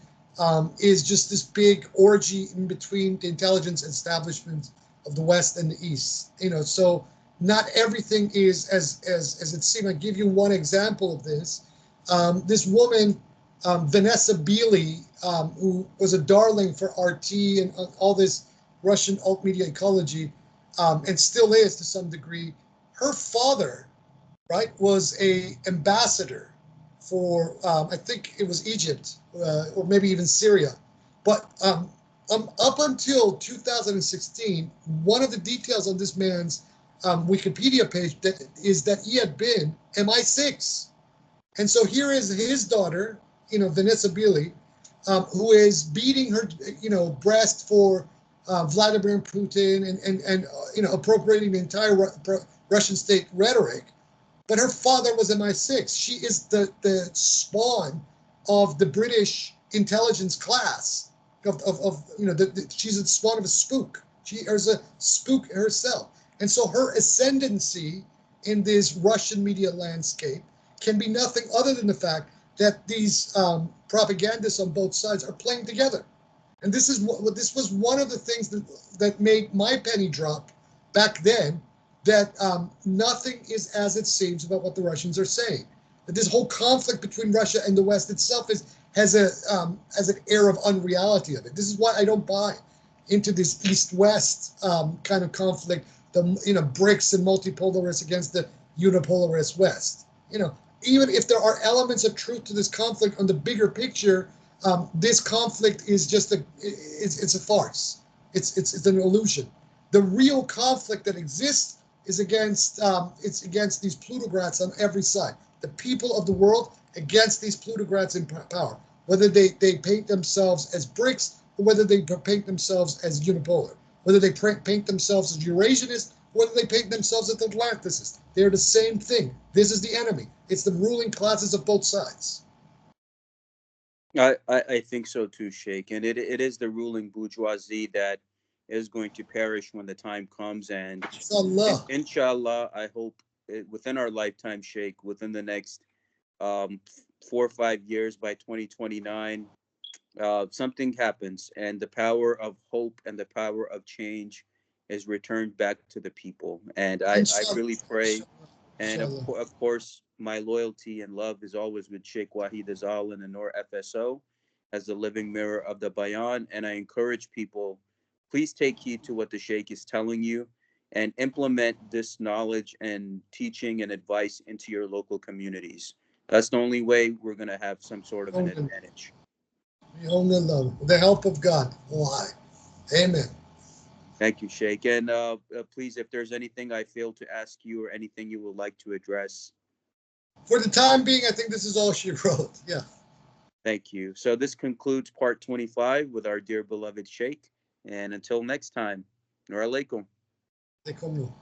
is just this big orgy in between the intelligence establishments of the West and the East. So not everything is as it seemed. I give you one example of this. This woman, Vanessa Beeley, who was a darling for RT and all this Russian alt media ecology, and still is to some degree. Her father, right, was a ambassador for I think it was Egypt or maybe even Syria. But up until 2016, one of the details on this man's Wikipedia page is that he had been MI6. And so here is his daughter, Vanessa Beeley, who is beating her, breast for Vladimir Putin and appropriating the entire Russian state rhetoric. But her father was MI6. She is the spawn of the British intelligence class. She's the spawn of a spook. She is a spook herself. And so her ascendancy in this Russian media landscape can be nothing other than the fact that these propagandists on both sides are playing together. And this was one of the things that made my penny drop back then, that nothing is as it seems about what the Russians are saying. That this whole conflict between Russia and the West itself has an air of unreality of it. This is why I don't buy into this East-West kind of conflict. The BRICS and multipolarists against the unipolarist West. Even if there are elements of truth to this conflict on the bigger picture, this conflict is just it's a farce. It's an illusion. The real conflict that exists is against these plutocrats on every side. The people of the world against these plutocrats in power, whether they paint themselves as BRICS or whether they paint themselves as unipolar, whether they paint themselves as Eurasianist, whether they paint themselves as Atlanticists. They're the same thing. This is the enemy. It's the ruling classes of both sides. I think so too, Sheikh. And it is the ruling bourgeoisie that is going to perish when the time comes. And Inshallah. inshallah, I hope within our lifetime, Sheikh, within the next um, 4 or 5 years, by 2029, something happens and the power of hope and the power of change is returned back to the people. And I Inshallah. really pray. And Inshallah. of course, my loyalty and love is always with Sheikh Wahid Azal and the Noor FSO as the living mirror of the Bayan. And I encourage people, please take heed to what the Sheikh is telling you and implement this knowledge and teaching and advice into your local communities. That's the only way we're going to have some sort of an advantage. With the help of God. Why? Amen. Thank you, Sheikh. And please, if there's anything I failed to ask you or anything you would like to address. For the time being, I think this is all she wrote. Yeah. Thank you. So this concludes part 25 with our dear beloved Sheikh. And until next time, Noor alaikum. Alaikum.